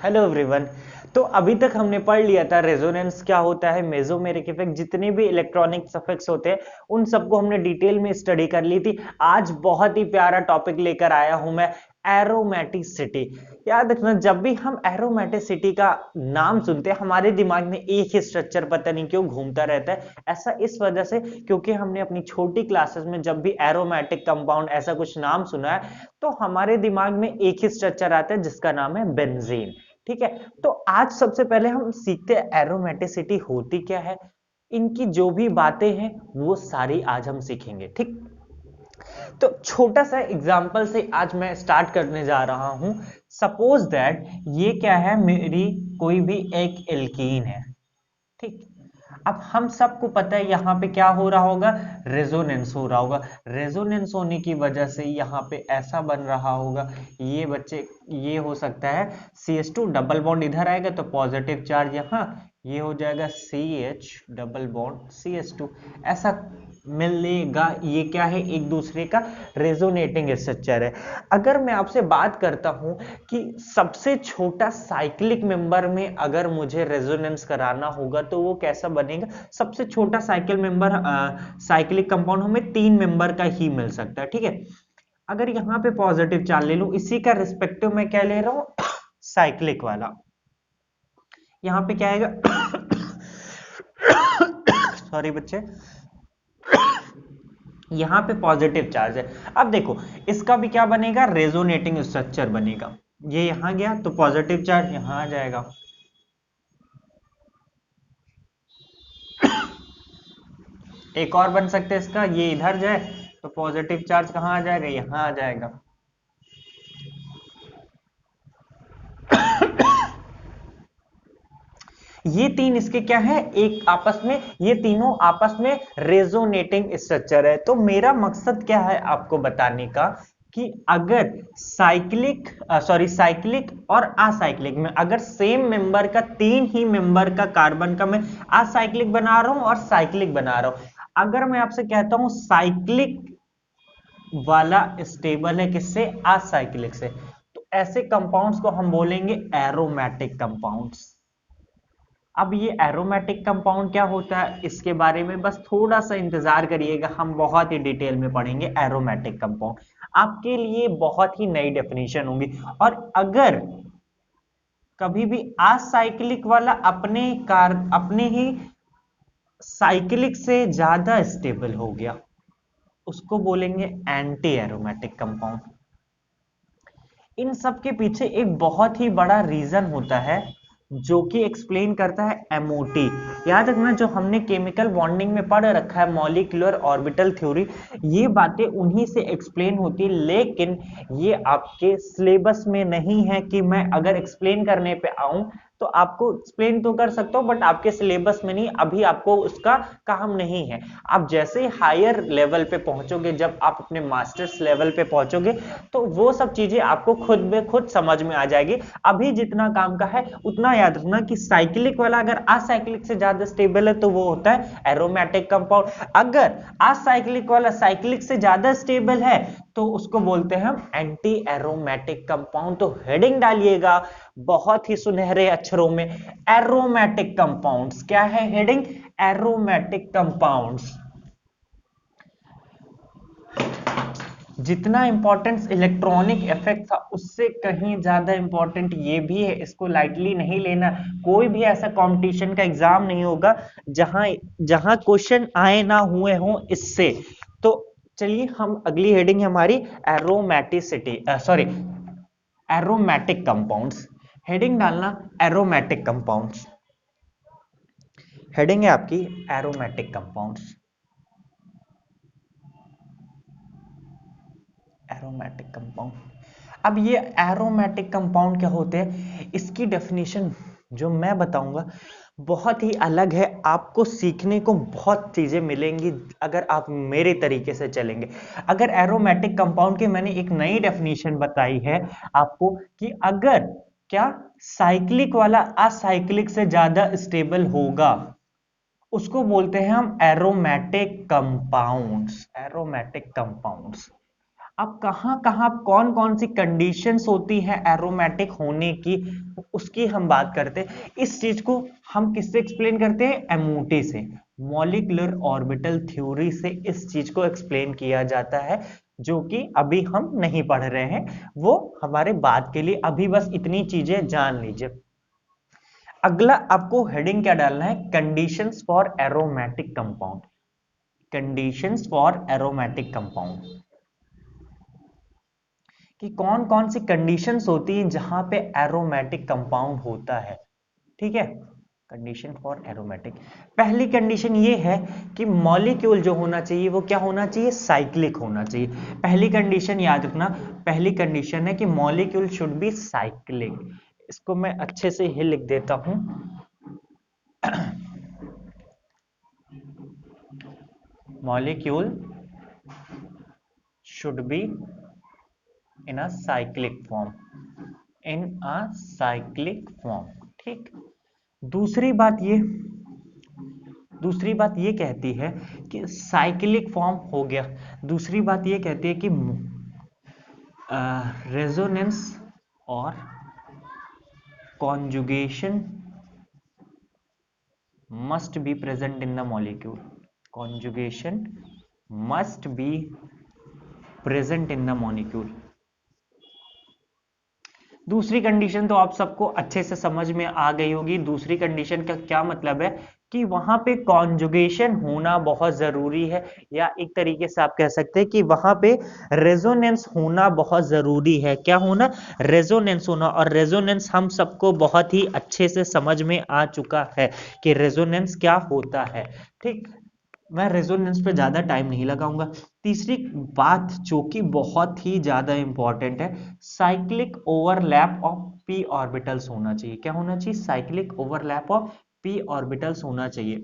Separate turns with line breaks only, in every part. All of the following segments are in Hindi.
Hello everyone. तो अभी तक हमने पढ़ लिया था रेजोनेंस क्या होता है, मेसोमेरिक इफेक्ट, जितने भी इलेक्ट्रॉनिक इफेक्ट्स होते हैं उन सबको हमने डिटेल में स्टडी कर ली थी। आज बहुत ही प्यारा टॉपिक लेकर आया हूं मैं, एरोमेटिसिटी। याद रखना, जब भी हम एरोमेटिसिटी का नाम सुनते हैं हमारे दिमाग में एक ही स्ट्रक्चर पता नहीं क्यों घूमता रहता है। ऐसा इस वजह से क्योंकि हमने अपनी छोटी क्लासेस में जब भी एरोमेटिक कंपाउंड ऐसा कुछ नाम सुना है तो हमारे दिमाग में एक ही स्ट्रक्चर आता है जिसका नाम है बेंजीन। ठीक है, तो आज सबसे पहले हम सीखते हैं एरोमेटिसिटी होती क्या है। इनकी जो भी बातें हैं वो सारी आज हम सीखेंगे। ठीक, तो छोटा सा एग्जांपल से आज मैं स्टार्ट करने जा रहा हूं। सपोज दैट ये क्या है, मेरी कोई भी एक एल्कीन है। ठीक, अब हम सबको पता है यहाँ पे क्या हो रहा होगा, रेजोनेंस हो रहा होगा। रेजोनेंस होने की वजह से यहाँ पे ऐसा बन रहा होगा, ये बच्चे ये हो सकता है CH2 डबल बॉन्ड इधर आएगा तो पॉजिटिव चार्ज यहाँ, ये हो जाएगा CH डबल बॉन्ड CH2, ऐसा मिलेगा। ये क्या है, एक दूसरे का रेजोनेटिंग स्ट्रक्चर है। अगर मैं आपसे बात करता हूं कि सबसे छोटा साइक्लिक मेंबर में अगर मुझे रेजोनेंस कराना होगा तो वो कैसा बनेगा। सबसे छोटा साइक्लिक कंपाउंड हमें 3 मेंबर का ही मिल सकता है। ठीक है, अगर यहाँ पे पॉजिटिव चार्ज ले लूं, इसी का रिस्पेक्टिव मैं क्या ले रहा हूं, साइक्लिक वाला। यहाँ पे क्या आएगा सॉरी बच्चे, यहाँ पे पॉजिटिव चार्ज है। अब देखो इसका भी क्या बनेगा, रेजोनेटिंग स्ट्रक्चर बनेगा। ये यहां गया तो पॉजिटिव चार्ज यहां आ जाएगा। एक और बन सकता है इसका, ये इधर जाए तो पॉजिटिव चार्ज कहां आ जाएगा, यहां आ जाएगा। ये तीन इसके क्या है, एक आपस में, ये तीनों आपस में रेजोनेटिंग स्ट्रक्चर है। तो मेरा मकसद क्या है आपको बताने का कि अगर साइक्लिक और असाइक्लिक में अगर सेम मेंबर का 3 ही मेंबर का कार्बन का मैं असाइक्लिक बना रहा हूं और साइक्लिक बना रहा हूं, अगर मैं आपसे कहता हूं साइक्लिक वाला स्टेबल है किससे, असाइक्लिक से, तो ऐसे कंपाउंड्स को हम बोलेंगे एरोमेटिक कंपाउंड्स। अब ये एरोमेटिक कंपाउंड क्या होता है इसके बारे में बस थोड़ा सा इंतजार करिएगा, हम बहुत ही डिटेल में पढ़ेंगे एरोमेटिक कंपाउंड। आपके लिए बहुत ही नई डेफिनेशन होंगी। और अगर कभी भी असाइक्लिक वाला अपने ही साइक्लिक से ज्यादा स्टेबल हो गया, उसको बोलेंगे एंटी एरोमेटिक कंपाउंड। इन सब के पीछे एक बहुत ही बड़ा रीजन होता है जो कि एक्सप्लेन करता है एमओटी। याद रखना, जो हमने केमिकल बॉन्डिंग में पढ़ रखा है, मॉलिक्यूलर ऑर्बिटल थ्योरी, ये बातें उन्हीं से एक्सप्लेन होती है। लेकिन ये आपके सिलेबस में नहीं है कि मैं अगर एक्सप्लेन करने पे आऊं तो आपको एक्सप्लेन तो कर सकता हूं, बट आपके सिलेबस में नहीं, अभी आपको उसका काम नहीं है। आप जैसे हायर लेवल पे पहुंचोगे, जब आप अपने मास्टर्स लेवल पे पहुंचोगे तो वो सब चीजें आपको खुद में खुद समझ में आ जाएगी। अभी जितना काम का है उतना याद रखना कि साइक्लिक वाला अगर असाइक्लिक से ज्यादा स्टेबल है तो वो होता है एरोमेटिक कंपाउंड। अगर असाइक्लिक वाला साइक्लिक से ज्यादा स्टेबल है तो उसको बोलते हैं हम एंटी एरोमेटिक कंपाउंड। तो हेडिंग डालिएगा बहुत ही सुनहरे अक्षरों में, एरोमेटिक कंपाउंड्स। क्या है हेडिंग, एरोमेटिक कंपाउंड्स। जितना इंपॉर्टेंस इलेक्ट्रॉनिक इफेक्ट था उससे कहीं ज्यादा इंपॉर्टेंट ये भी है, इसको लाइटली नहीं लेना। कोई भी ऐसा कंपटीशन का एग्जाम नहीं होगा जहां जहां क्वेश्चन आए ना हुए हों इससे। तो चलिए, हम अगली हेडिंग है हमारी एरोमेटिक कंपाउंड्स। हेडिंग डालना एरोमेटिक कंपाउंड्स, हेडिंग है आपकी एरोमेटिक कंपाउंड्स। एरोमेटिक कंपाउंड, अब ये एरोमेटिक कंपाउंड क्या होते हैं, इसकी डेफिनेशन जो मैं बताऊंगा बहुत ही अलग है। आपको सीखने को बहुत चीजें मिलेंगी अगर आप मेरे तरीके से चलेंगे। अगर एरोमेटिक कंपाउंड की मैंने एक नई डेफिनेशन बताई है आपको कि अगर क्या साइक्लिक वाला असाइक्लिक से ज्यादा स्टेबल होगा उसको बोलते हैं हम एरोमेटिक कंपाउंड्स, एरोमेटिक कंपाउंड्स। अब कहाँ कहाँ कौन कौन सी कंडीशंस होती है एरोमेटिक होने की, उसकी हम बात करते हैं। इस चीज को हम किससे एक्सप्लेन करते हैं? एमओटी से, मॉलिक्यूलर ऑर्बिटल थ्योरी से इस चीज को एक्सप्लेन किया जाता है, जो कि अभी हम नहीं पढ़ रहे हैं, वो हमारे बाद के लिए, अभी बस इतनी चीजें जान लीजिए। अगला आपको हेडिंग क्या डालना है? Conditions for aromatic compound. Conditions for aromatic compound, कि कौन कौन सी कंडीशंस होती हैं जहां पे एरोमेटिक कंपाउंड होता है। ठीक है, कंडीशन फॉर एरोमेटिक। पहली कंडीशन ये है कि मॉलिक्यूल जो होना चाहिए वो क्या होना चाहिए? साइक्लिक होना चाहिए। पहली कंडीशन याद रखना, पहली कंडीशन है कि मॉलिक्यूल शुड बी साइक्लिक। इसको मैं अच्छे से ही लिख देता हूं। Molecule should be in a cyclic form, in a cyclic form. ठीक। दूसरी बात ये दूसरी बात ये कहती है कि साइक्लिक फॉर्म हो गया। दूसरी बात ये कहती है कि रेजोनेंस और conjugation must be present in the molecule. Conjugation must be present in the molecule. दूसरी कंडीशन तो आप सबको अच्छे से समझ में आ गई होगी। दूसरी कंडीशन का क्या मतलब है? कि वहां पे कॉन्जुगेशन होना बहुत जरूरी है, या एक तरीके से आप कह सकते हैं कि वहां पे रेजोनेंस होना बहुत जरूरी है। क्या होना? रेजोनेंस होना। और रेजोनेंस हम सबको बहुत ही अच्छे से समझ में आ चुका है कि रेजोनेंस क्या होता है। ठीक, मैं रेजोनेंस पे ज्यादा टाइम नहीं लगाऊंगा। तीसरी बात जो कि बहुत ही ज्यादा इंपॉर्टेंट है, cyclic overlap of P orbitals होना चाहिए। क्या होना चाहिए? Cyclic overlap of P orbitals होना चाहिए।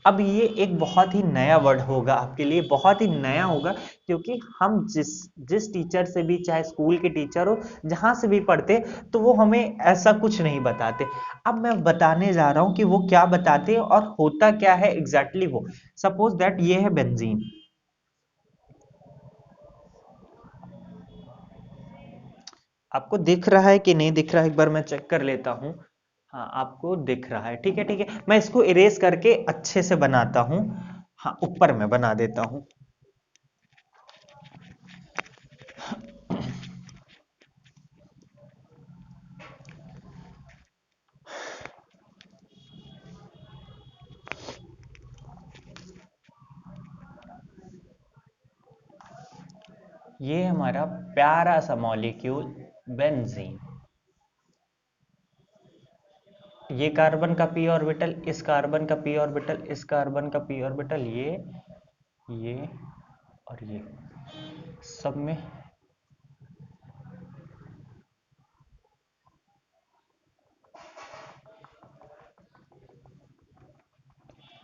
अब ये एक बहुत ही नया वर्ड होगा आपके लिए, बहुत ही नया होगा, क्योंकि हम जिस जिस टीचर से भी, चाहे स्कूल के टीचर हो, जहां से भी पढ़ते, तो वो हमें ऐसा कुछ नहीं बताते। अब मैं बताने जा रहा हूं कि वो क्या बताते हैं और होता क्या है एग्जैक्टली वो। सपोज दैट ये है बेंजीन। आपको दिख रहा है कि नहीं दिख रहा है? एक बार मैं चेक कर लेता हूं। हाँ, आपको दिख रहा है। ठीक है, ठीक है, मैं इसको इरेज करके अच्छे से बनाता हूं। हाँ, ऊपर में बना देता हूं। ये हमारा प्यारा सा मॉलिक्यूल बेंजीन। ये कार्बन का पी ऑर्बिटल, इस कार्बन का पी ऑर्बिटल, इस कार्बन का पी ऑर्बिटल, ये और ये सब में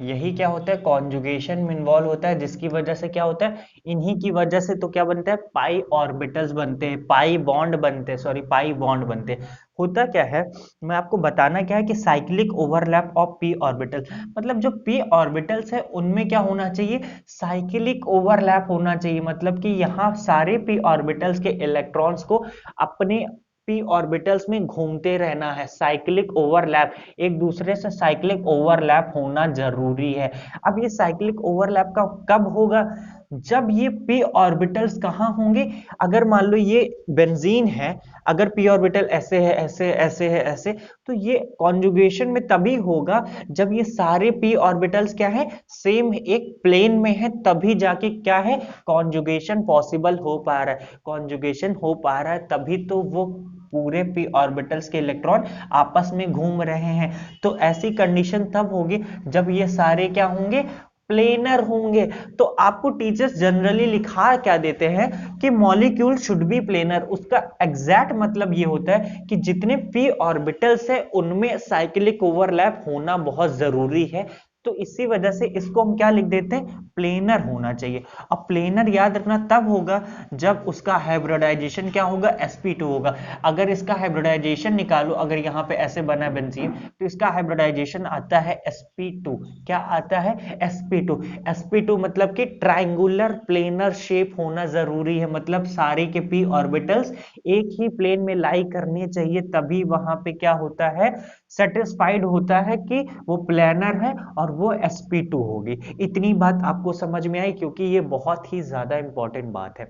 यही क्या होता है? कॉन्जुगेशन में इन्वॉल्व होता है, जिसकी वजह से क्या होता है? इन्हीं की वजह से तो क्या बनता है? पाई ऑर्बिटल्स बनते हैं, पाई बॉन्ड बनते हैं, सॉरी, पाई बॉन्ड बनते हैं। होता क्या है, मैं आपको बताना क्या है कि cyclic overlap of P orbital, मतलब जो पी ऑर्बिटल्स है उनमें क्या होना चाहिए? साइक्लिक ओवरलैप होना चाहिए। मतलब कि यहाँ सारे पी ऑर्बिटल्स के इलेक्ट्रॉन्स को अपने पी ऑर्बिटल्स में घूमते रहना है। साइक्लिक ओवरलैप, एक दूसरे से साइक्लिक ओवरलैप होना जरूरी है। अब ये साइक्लिक ओवरलैप का कब होगा? जब ये पी ऑर्बिटल्स कहां होंगे? अगर मान लो ये बेंजीन है, अगर पी ऑर्बिटल ऐसे है, ऐसे ऐसे है, ऐसे, तो ये कॉन्जुगेशन में तभी होगा जब ये सारे पी ऑर्बिटल्स क्या है? सेम एक प्लेन में है, तभी जाके क्या है? कॉन्जुगेशन पॉसिबल हो पा रहा है। कॉन्जुगेशन हो पा रहा है तभी तो वो पूरे पी ऑर्बिटल्स के इलेक्ट्रॉन आपस में घूम रहे हैं। तो ऐसी कंडीशन तब होगी जब ये सारे क्या होंगे? प्लेनर होंगे। तो आपको टीचर्स जनरली लिखा क्या देते हैं कि मॉलिक्यूल शुड बी प्लेनर। उसका एग्जैक्ट मतलब ये होता है कि जितने पी ऑर्बिटल्स है उनमें साइक्लिक ओवरलैप होना बहुत जरूरी है, तो इसी वजह से इसको हम क्या लिख देते हैं, प्लेनर होना चाहिए। अब प्लेनर याद रखना तब होगा जब उसका हाइब्रिडाइजेशन क्या होगा, sp2 होगा। अगर इसका हाइब्रिडाइजेशन निकालो, अगर यहाँ पे ऐसे बना बेंजीन, तो इसका हाइब्रिडाइजेशन आता है sp2। क्या आता है, sp2। sp2 मतलब कि ट्राइंगुलर प्लेनर शेप होना जरूरी है, मतलब सारे के p ऑर्बिटल्स एक ही प्लेन में लाई करने चाहिए, तभी वहां पे क्या होता है, सेटिस्फाइड होता है कि वो प्लानर है और वो sp2 होगी। इतनी बात आपको समझ में आई, क्योंकि ये बहुत ही ज्यादा इंपॉर्टेंट बात है।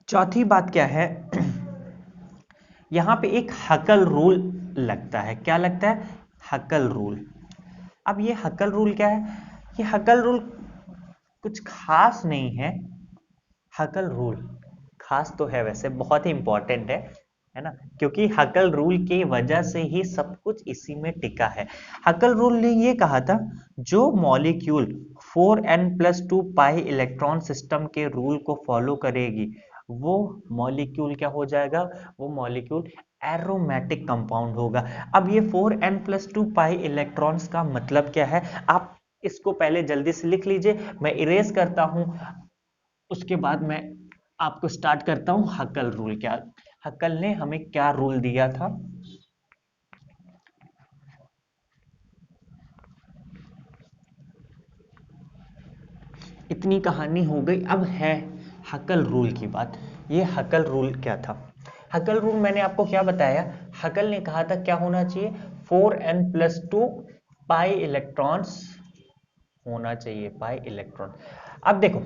चौथी बात क्या है, यहां पे एक हकल रूल लगता है। क्या लगता है, हकल रूल। अब ये हकल रूल क्या है, ये हकल रूल कुछ खास नहीं है। हकल रूल खास तो है, वैसे बहुत ही इंपॉर्टेंट है ना, क्योंकि हकल रूल की वजह से ही सब कुछ इसी में टिका है। हकल रूल ने ये कहा था, जो molecule 4n+2 pi electron system के रूल को फॉलो करेगी, वो मॉलिक्यूल क्या हो जाएगा, वो मॉलिक्यूल एरोमेटिक कंपाउंड होगा। अब ये 4n+2 पाई इलेक्ट्रॉन्स का मतलब क्या है, आप इसको पहले जल्दी से लिख लीजिए, मैं इरेज करता हूं, उसके बाद मैं आपको स्टार्ट करता हूं हकल रूल। क्या हकल ने हमें क्या रूल दिया था, इतनी कहानी हो गई, अब है हकल रूल की बात। ये हकल रूल क्या था, हकल रूल मैंने आपको क्या बताया, हकल ने कहा था क्या होना चाहिए, 4n+2 पाई इलेक्ट्रॉन्स होना चाहिए, पाई इलेक्ट्रॉन। अब देखो,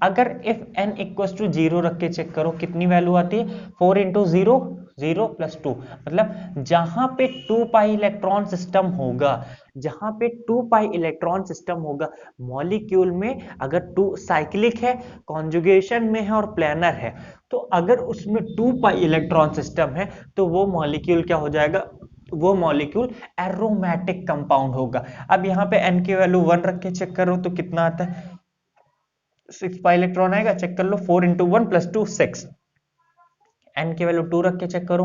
अगर इफ n इक्वल्स टू 0 रख के चेक करो, कितनी वैल्यू आती है, 4 इंटू 0, 0+2, मतलब जहां पे 2 पाई इलेक्ट्रॉन सिस्टम होगा, जहां पे 2 पाई इलेक्ट्रॉन सिस्टम होगा, मॉलिक्यूल में अगर 2 साइक्लिक है, कॉन्जुगेशन में है और प्लानर है, तो अगर उसमें 2 पाई इलेक्ट्रॉन सिस्टम है, तो वो मॉलिक्यूल क्या हो जाएगा, वो मॉलिक्यूल एरोमेटिक कंपाउंड होगा। अब यहाँ पे n की वैल्यू 1 रख के चेक करो तो कितना आता है, 6 पाई इलेक्ट्रॉन आएगा, चेक कर लो, 4 इंटू 1+2 6। n की वैल्यू 2 रख के चेक करो,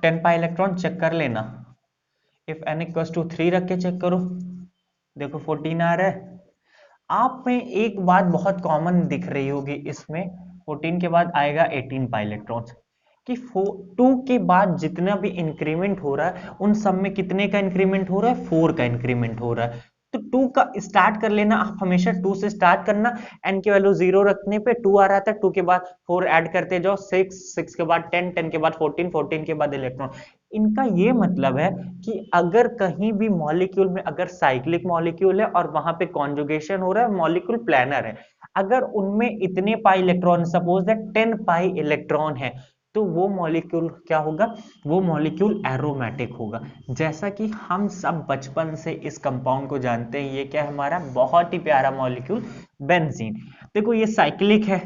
10 पाई इलेक्ट्रॉन, चेक कर लेना। इफ n इक्वल्स टू 3 रख के चेक करो, देखो 14 आ रहा है। आप में एक बात बहुत कॉमन दिख रही होगी इसमें, 14 के बाद आएगा 18 पाई इलेक्ट्रॉन्स, कि 2 के बाद जितना भी इंक्रीमेंट हो रहा है, उन सब में कितने का इंक्रीमेंट हो रहा है, 4 का इंक्रीमेंट हो रहा है। तो 2 का स्टार्ट कर लेना, आप हमेशा 2 से स्टार्ट करना, n की वैल्यू 0 रखने पे 2 आ रहा था, 2 के बाद 4 ऐड करते जाओ, 6, 6 के बाद 10, 10 के बाद 14, 14 के बाद इलेक्ट्रॉन। इनका ये मतलब है कि अगर कहीं भी मॉलिक्यूल में अगर साइक्लिक मॉलिक्यूल है और वहां पे कॉन्जुगेशन हो रहा है, मॉलिक्यूल प्लानर है, अगर उनमें इतने pi electron, suppose that 10 pi electron है, तो वो मॉलिक्यूल क्या होगा, वो मॉलिक्यूल एरोमेटिक होगा। जैसा कि हम सब बचपन से इस कंपाउंड को जानते हैं, ये क्या है, हमारा बहुत ही प्यारा मॉलिक्यूल बेंजीन। देखो ये साइक्लिक है,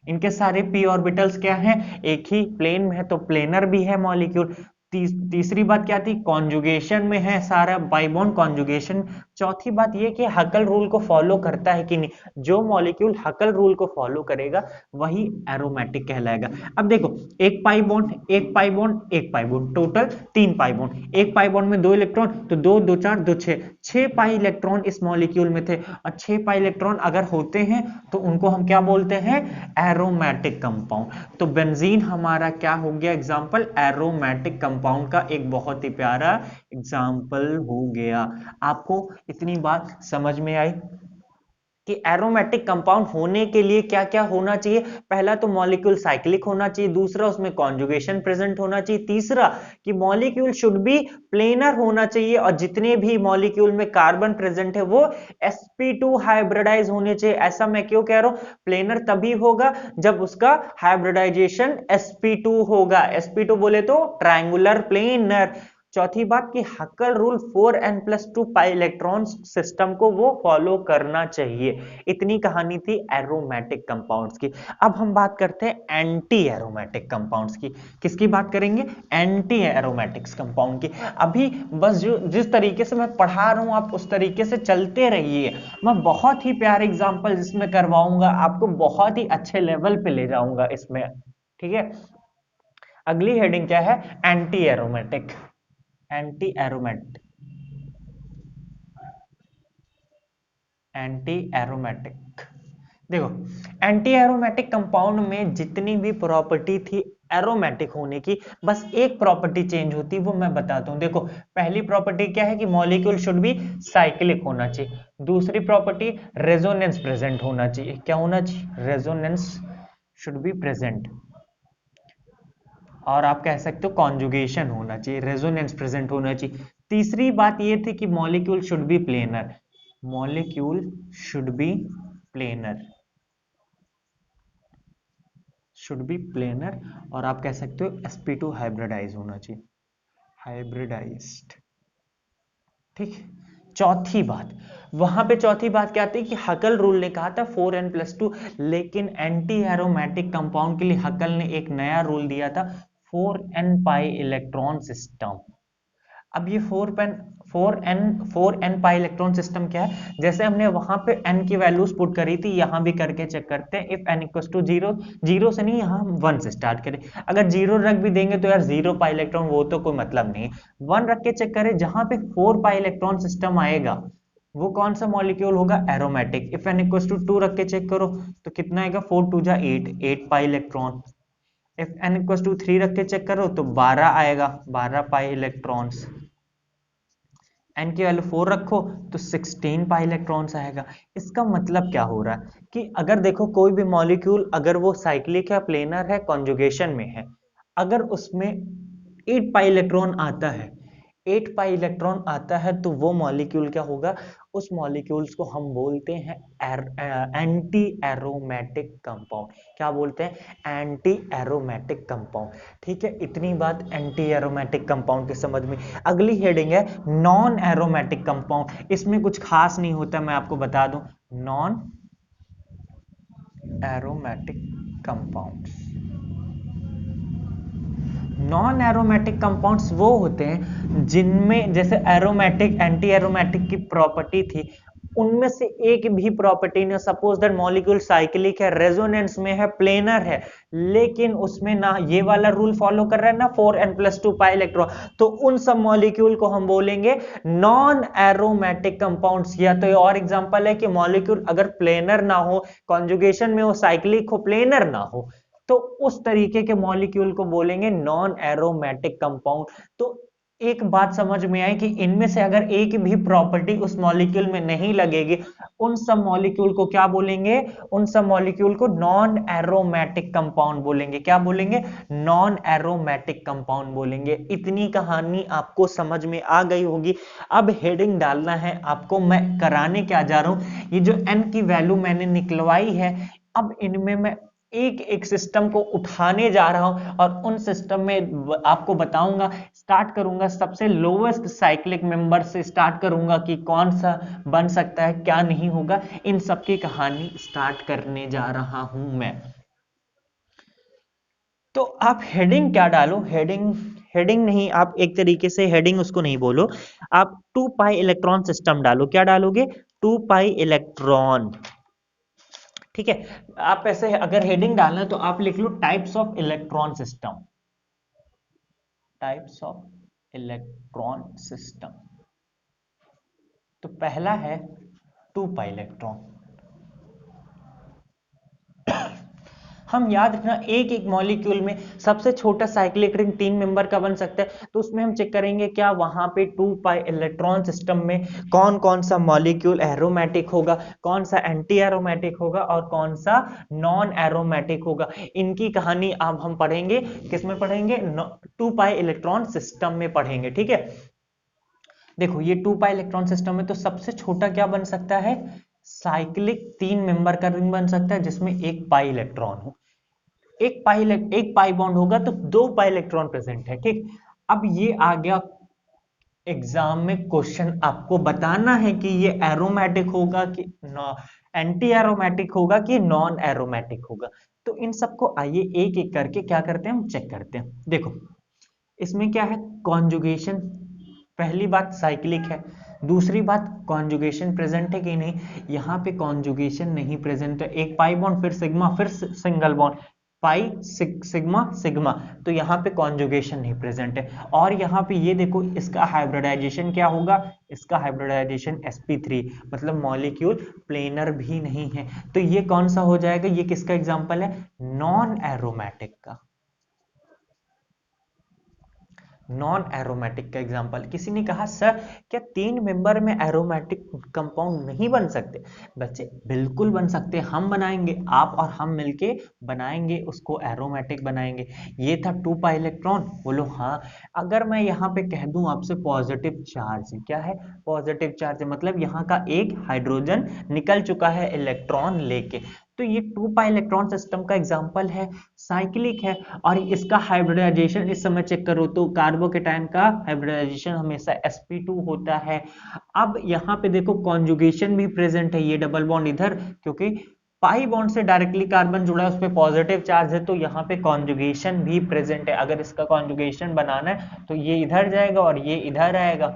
इनके सारे p ऑर्बिटल्स क्या हैं, एक ही प्लेन में है, तो प्लेनर भी है मॉलिक्यूल। तीसरी बात क्या थी, कॉन्जुगेशन में है सारा, बाई बॉन्ड कॉन्जुगेशन। चौथी बात ये कि हकल रूल को फॉलो करता है कि नहीं, जो मॉलिक्यूल हकल रूल को फॉलो करेगा वही एरोमेटिक कहलाएगा। अब देखो, एक पाई बॉन्ड, एक पाई बॉन्ड, एक pi bond, total 3 pi bond, एक पाई बॉन्ड में 2 इलेक्ट्रॉन, तो 2 2 4 2 6, 6 पाई इलेक्ट्रॉन इस मॉलिक्यूल में थे, और 6 पाई इलेक्ट्रॉन अगर होते हैं तो उनको हम क्या बोलते हैं, एरोमेटिक कंपाउंड। तो बेंजीन हमारा क्या हो गया, एग्जांपल एरोमेटिक कंपाउंड का एक बहुत ही प्यारा एग्जांपल हो गया। आपको इतनी बात समझ में आई कि एरोमेटिक कंपाउंड होने के लिए क्या क्या होना चाहिए। पहला तो मॉलिक्यूल साइक्लिक होना चाहिए, दूसरा उसमें कॉन्जुगेशन प्रेजेंट होना चाहिए, तीसरा कि मॉलिक्यूल शुड बी प्लेनर होना चाहिए, और जितने भी मॉलिक्यूल में कार्बन प्रेजेंट है वो sp2 हाइब्रिडाइज होने चाहिए। ऐसा मैं क्यों कह रहा हूं, प्लेनर तभी होगा जब उसका हाइब्रिडाइजेशन sp2 होगा, sp2 बोले तो ट्रायंगुलर प्लेनर। चौथी बात कि हकल rule 4n+2 pi electron system को वो फॉलो करना चाहिए। इतनी कहानी थी एरोमेटिक कंपाउंड्स की। अब हम बात करते हैं एंटी एरोमेटिक कंपाउंड्स की। किसकी बात करेंगे, एंटी एरोमेटिक्स कंपाउंड की। अभी बस जो जिस तरीके से मैं पढ़ा रहा हूं आप उस तरीके से चलते रहिए, मैं बहुत ही प्यारे एग्जांपल जिसमें करवाऊंगा, आपको बहुत ही अच्छे लेवल पे ले जाऊंगा इसमें, ठीक है। अगली हेडिंग क्या है, anti aromatic. Anti aromatic, anti aromatic. देखो, एंटी एरोमेटिक कंपाउंड में जितनी भी प्रॉपर्टी थी एरोमेटिक होने की, बस एक प्रॉपर्टी चेंज होती, वो मैं बताता हूं। देखो, पहली प्रॉपर्टी क्या है कि मॉलिक्यूल शुड बी साइक्लिक होना चाहिए। दूसरी प्रॉपर्टी रेजोनेंस प्रेजेंट होना चाहिए। क्या होना चाहिए? Resonance should be present. और आप कह सकते हो कॉन्जुगेशन होना चाहिए, रेजोनेंस प्रेजेंट होना चाहिए। तीसरी बात ये थी कि molecule should be planar. Molecule should be planar, should be planar. और आप कह सकते हो sp2 हाइब्रिडाइज होना चाहिए, हाइब्रिडाइज्ड। ठीक। चौथी बात, वहां पे चौथी बात क्या आती है कि हकल रूल ने कहा था 4n+2, लेकिन एंटी एरोमेटिक कंपाउंड के लिए हकल ने एक नया रूल दिया था, 4n पाई इलेक्ट्रॉन सिस्टम। अब ये 4n पाई इलेक्ट्रॉन सिस्टम क्या है? जैसे हमने वहां पे n की वैल्यूज पुट करी थी, यहां भी करके चेक करते हैं। इफ n इक्वल टू 0, 0 से नहीं, यहां हम 1 से स्टार्ट करें। अगर 0 रख भी देंगे तो यार 0 पाई इलेक्ट्रॉन, वो तो कोई मतलब नहीं। 1 रख के चेक करें, जहां पे 4 पाई इलेक्ट्रॉन सिस्टम आएगा वो कौन सा मॉलिक्यूल होगा? Aromatic. If n equal to 2 रख के चेक करो तो कितना आएगा? 4 2 जा 8, 8 pi electron. If n equal to 3 रख के चेक करो तो 12 आएगा, 12 पाई इलेक्ट्रॉन्स। n की वैल्यू 4 रखो तो 16 पाई इलेक्ट्रॉन्स आएगा। इसका मतलब क्या हो रहा है कि अगर देखो कोई भी मॉलिक्यूल, अगर वो साइक्लिक है, प्लेनर है, कॉन्जुगेशन में है, अगर उसमें 8 पाई इलेक्ट्रॉन आता है, 8 पाई इलेक्ट्रॉन आता है, तो वो मॉलिक्यूल क्या होगा? उस मॉलिक्यूल्स को हम बोलते हैं एंटी एरोमेटिक कंपाउंड। क्या बोलते हैं? Anti aromatic compound. ठीक है, इतनी बात एंटी एरोमेटिक कंपाउंड की समझ में। अगली हेडिंग है नॉन एरोमेटिक कंपाउंड। इसमें कुछ खास नहीं होता, मैं आपको बता दूं। Non aromatic compounds, non aromatic compounds वो होते हैं जिनमें जैसे एरोमेटिक, एंटी एरोमेटिक की प्रॉपर्टी थी, उनमें से एक भी प्रॉपर्टी ने, सपोज दैट मॉलिक्यूल साइक्लिक है, रेजोनेंस में है, प्लेनर है, लेकिन उसमें ना ये वाला रूल फॉलो कर रहा है ना 4n+2 पाई इलेक्ट्रॉन, तो उन सब मॉलिक्यूल को हम बोलेंगे नॉन एरोमेटिक कंपाउंड्स। या तो और एग्जांपल है कि मॉलिक्यूल अगर प्लेनर ना हो, कॉन्जुगेशन में हो, साइक्लिक हो, प्लेनर ना हो, तो उस तरीके के मॉलिक्यूल को बोलेंगे नॉन एरोमेटिक कंपाउंड। तो एक बात समझ में आई कि इनमें से अगर एक भी प्रॉपर्टी उस मॉलिक्यूल में नहीं लगेगी, उन सब मॉलिक्यूल को क्या बोलेंगे? उन सब मॉलिक्यूल को नॉन एरोमेटिक कंपाउंड बोलेंगे। क्या बोलेंगे? नॉन एरोमेटिक कंपाउंड बोलेंगे। इतनी कहानी आपको समझ में आ गई होगी। अब हेडिंग डालना है आपको। मैं कराने क्या जा रहा हूं, ये जो n की वैल्यू मैंने निकलवाई है, अब इनमें मैं एक एक सिस्टम को उठाने जा रहा हूं और उन सिस्टम में आपको बताऊंगा। स्टार्ट करूंगा सबसे लोवेस्ट साइक्लिक मेंबर से स्टार्ट करूंगा कि कौन सा बन सकता है, क्या नहीं होगा। इन सब की कहानी स्टार्ट करने जा रहा हूं मैं। तो आप हेडिंग क्या डालो? हेडिंग, हेडिंग नहीं, आप एक तरीके से हेडिंग उसको नहीं बोलो, आप 2 पाई इलेक्ट्रॉन सिस्टम डालो। क्या डालोगे? 2 पाई इलेक्ट्रॉन। ठीक है, आप ऐसे अगर हेडिंग डालना है तो आप लिख लो types of electron system, types of electron system. तो पहला है 2 पाई इलेक्ट्रॉन। हम याद रखना, एक एक मॉलिक्यूल में सबसे छोटा साइक्लिक रिंग 3 मेंबर का बन सकता है, तो उसमें हम चेक करेंगे क्या वहां पे 2 पाई इलेक्ट्रॉन सिस्टम में कौन कौन सा मॉलिक्यूल एरोमेटिक होगा, कौन सा एंटी एरोमेटिक होगा और कौन सा नॉन एरोमेटिक होगा। इनकी कहानी अब हम पढ़ेंगे, किसमें पढ़ेंगे? 2 पाई इलेक्ट्रॉन सिस्टम में पढ़ेंगे। ठीक है, देखो ये 2 पाई इलेक्ट्रॉन सिस्टम में तो सबसे छोटा क्या बन सकता है? साइक्लिक 3 मेंबर का रिंग बन सकता है जिसमें एक पाई इलेक्ट्रॉन हो। एक पाई बॉन्ड होगा तो 2 पाई इलेक्ट्रॉन प्रेजेंट है। ठीक, अब ये आ गया एग्जाम में क्वेश्चन, आपको बताना है कि ये एरोमेटिक होगा कि एंटी एरोमेटिक होगा कि नॉन एरोमेटिक होगा। तो इन सबको आइए एक एक करके क्या करते हैं, हम चेक करते हैं। देखो इसमें क्या है? कॉन्जुगेशन। पहली बात साइक्लिक है, दूसरी बात कॉन्जुगेशन प्रेजेंट है कि नहीं। यहां पे कॉन्जुगेशन नहीं प्रेजेंट है, एक पाई बॉन्ड, फिर सिग्मा, फिर single bond, pi sigma sigma, तो यहाँ पे कॉन्जुगेशन नहीं प्रेजेंट है। और यहाँ पे ये देखो इसका हाइब्रिडाइजेशन क्या होगा, इसका हाइब्रिडाइजेशन sp3, मतलब मॉलिक्यूल प्लेनर भी नहीं है। तो ये कौन सा हो जाएगा, ये किसका एग्जांपल है, नॉन एरोमेटिक का, नॉन एरोमेटिक का एग्जांपल। किसी ने कहा सर क्या 3 मेंबर में एरोमेटिक कंपाउंड नहीं बन सकते, बच्चे बिल्कुल बन सकते हैं, हम बनाएंगे, आप और हम मिलके बनाएंगे, उसको एरोमेटिक बनाएंगे। ये था 2 पाई इलेक्ट्रॉन, बोलो हाँ। अगर मैं यहाँ पे कह दूं आपसे पॉजिटिव चार्ज, क्या है, पॉजिटिव चार्ज, मतलब यहाँ का एक हाइड्रोजन निकल चुका है इलेक्ट्रॉन लेके, तो ये 2 पाई इलेक्ट्रॉन सिस्टम का एग्जांपल है, साइक्लिक है। और इसका हाइब्रिडाइजेशन इस समय चेक करो तो कार्बोकेटाइन का हाइब्रिडाइजेशन हमेशा sp2 होता है। अब यहाँ पे देखो कॉन्जुगेशन भी प्रेजेंट है, ये डबल बॉन्ड इधर, क्योंकि पाई बॉन्ड से डायरेक्टली कार्बन जुड़ा है, उस पर पॉजिटिव चार्ज है, तो यहाँ पे कॉन्जुगेशन भी प्रेजेंट है। अगर इसका कॉन्जुगेशन बनाना है तो ये इधर जाएगा और ये इधर आएगा,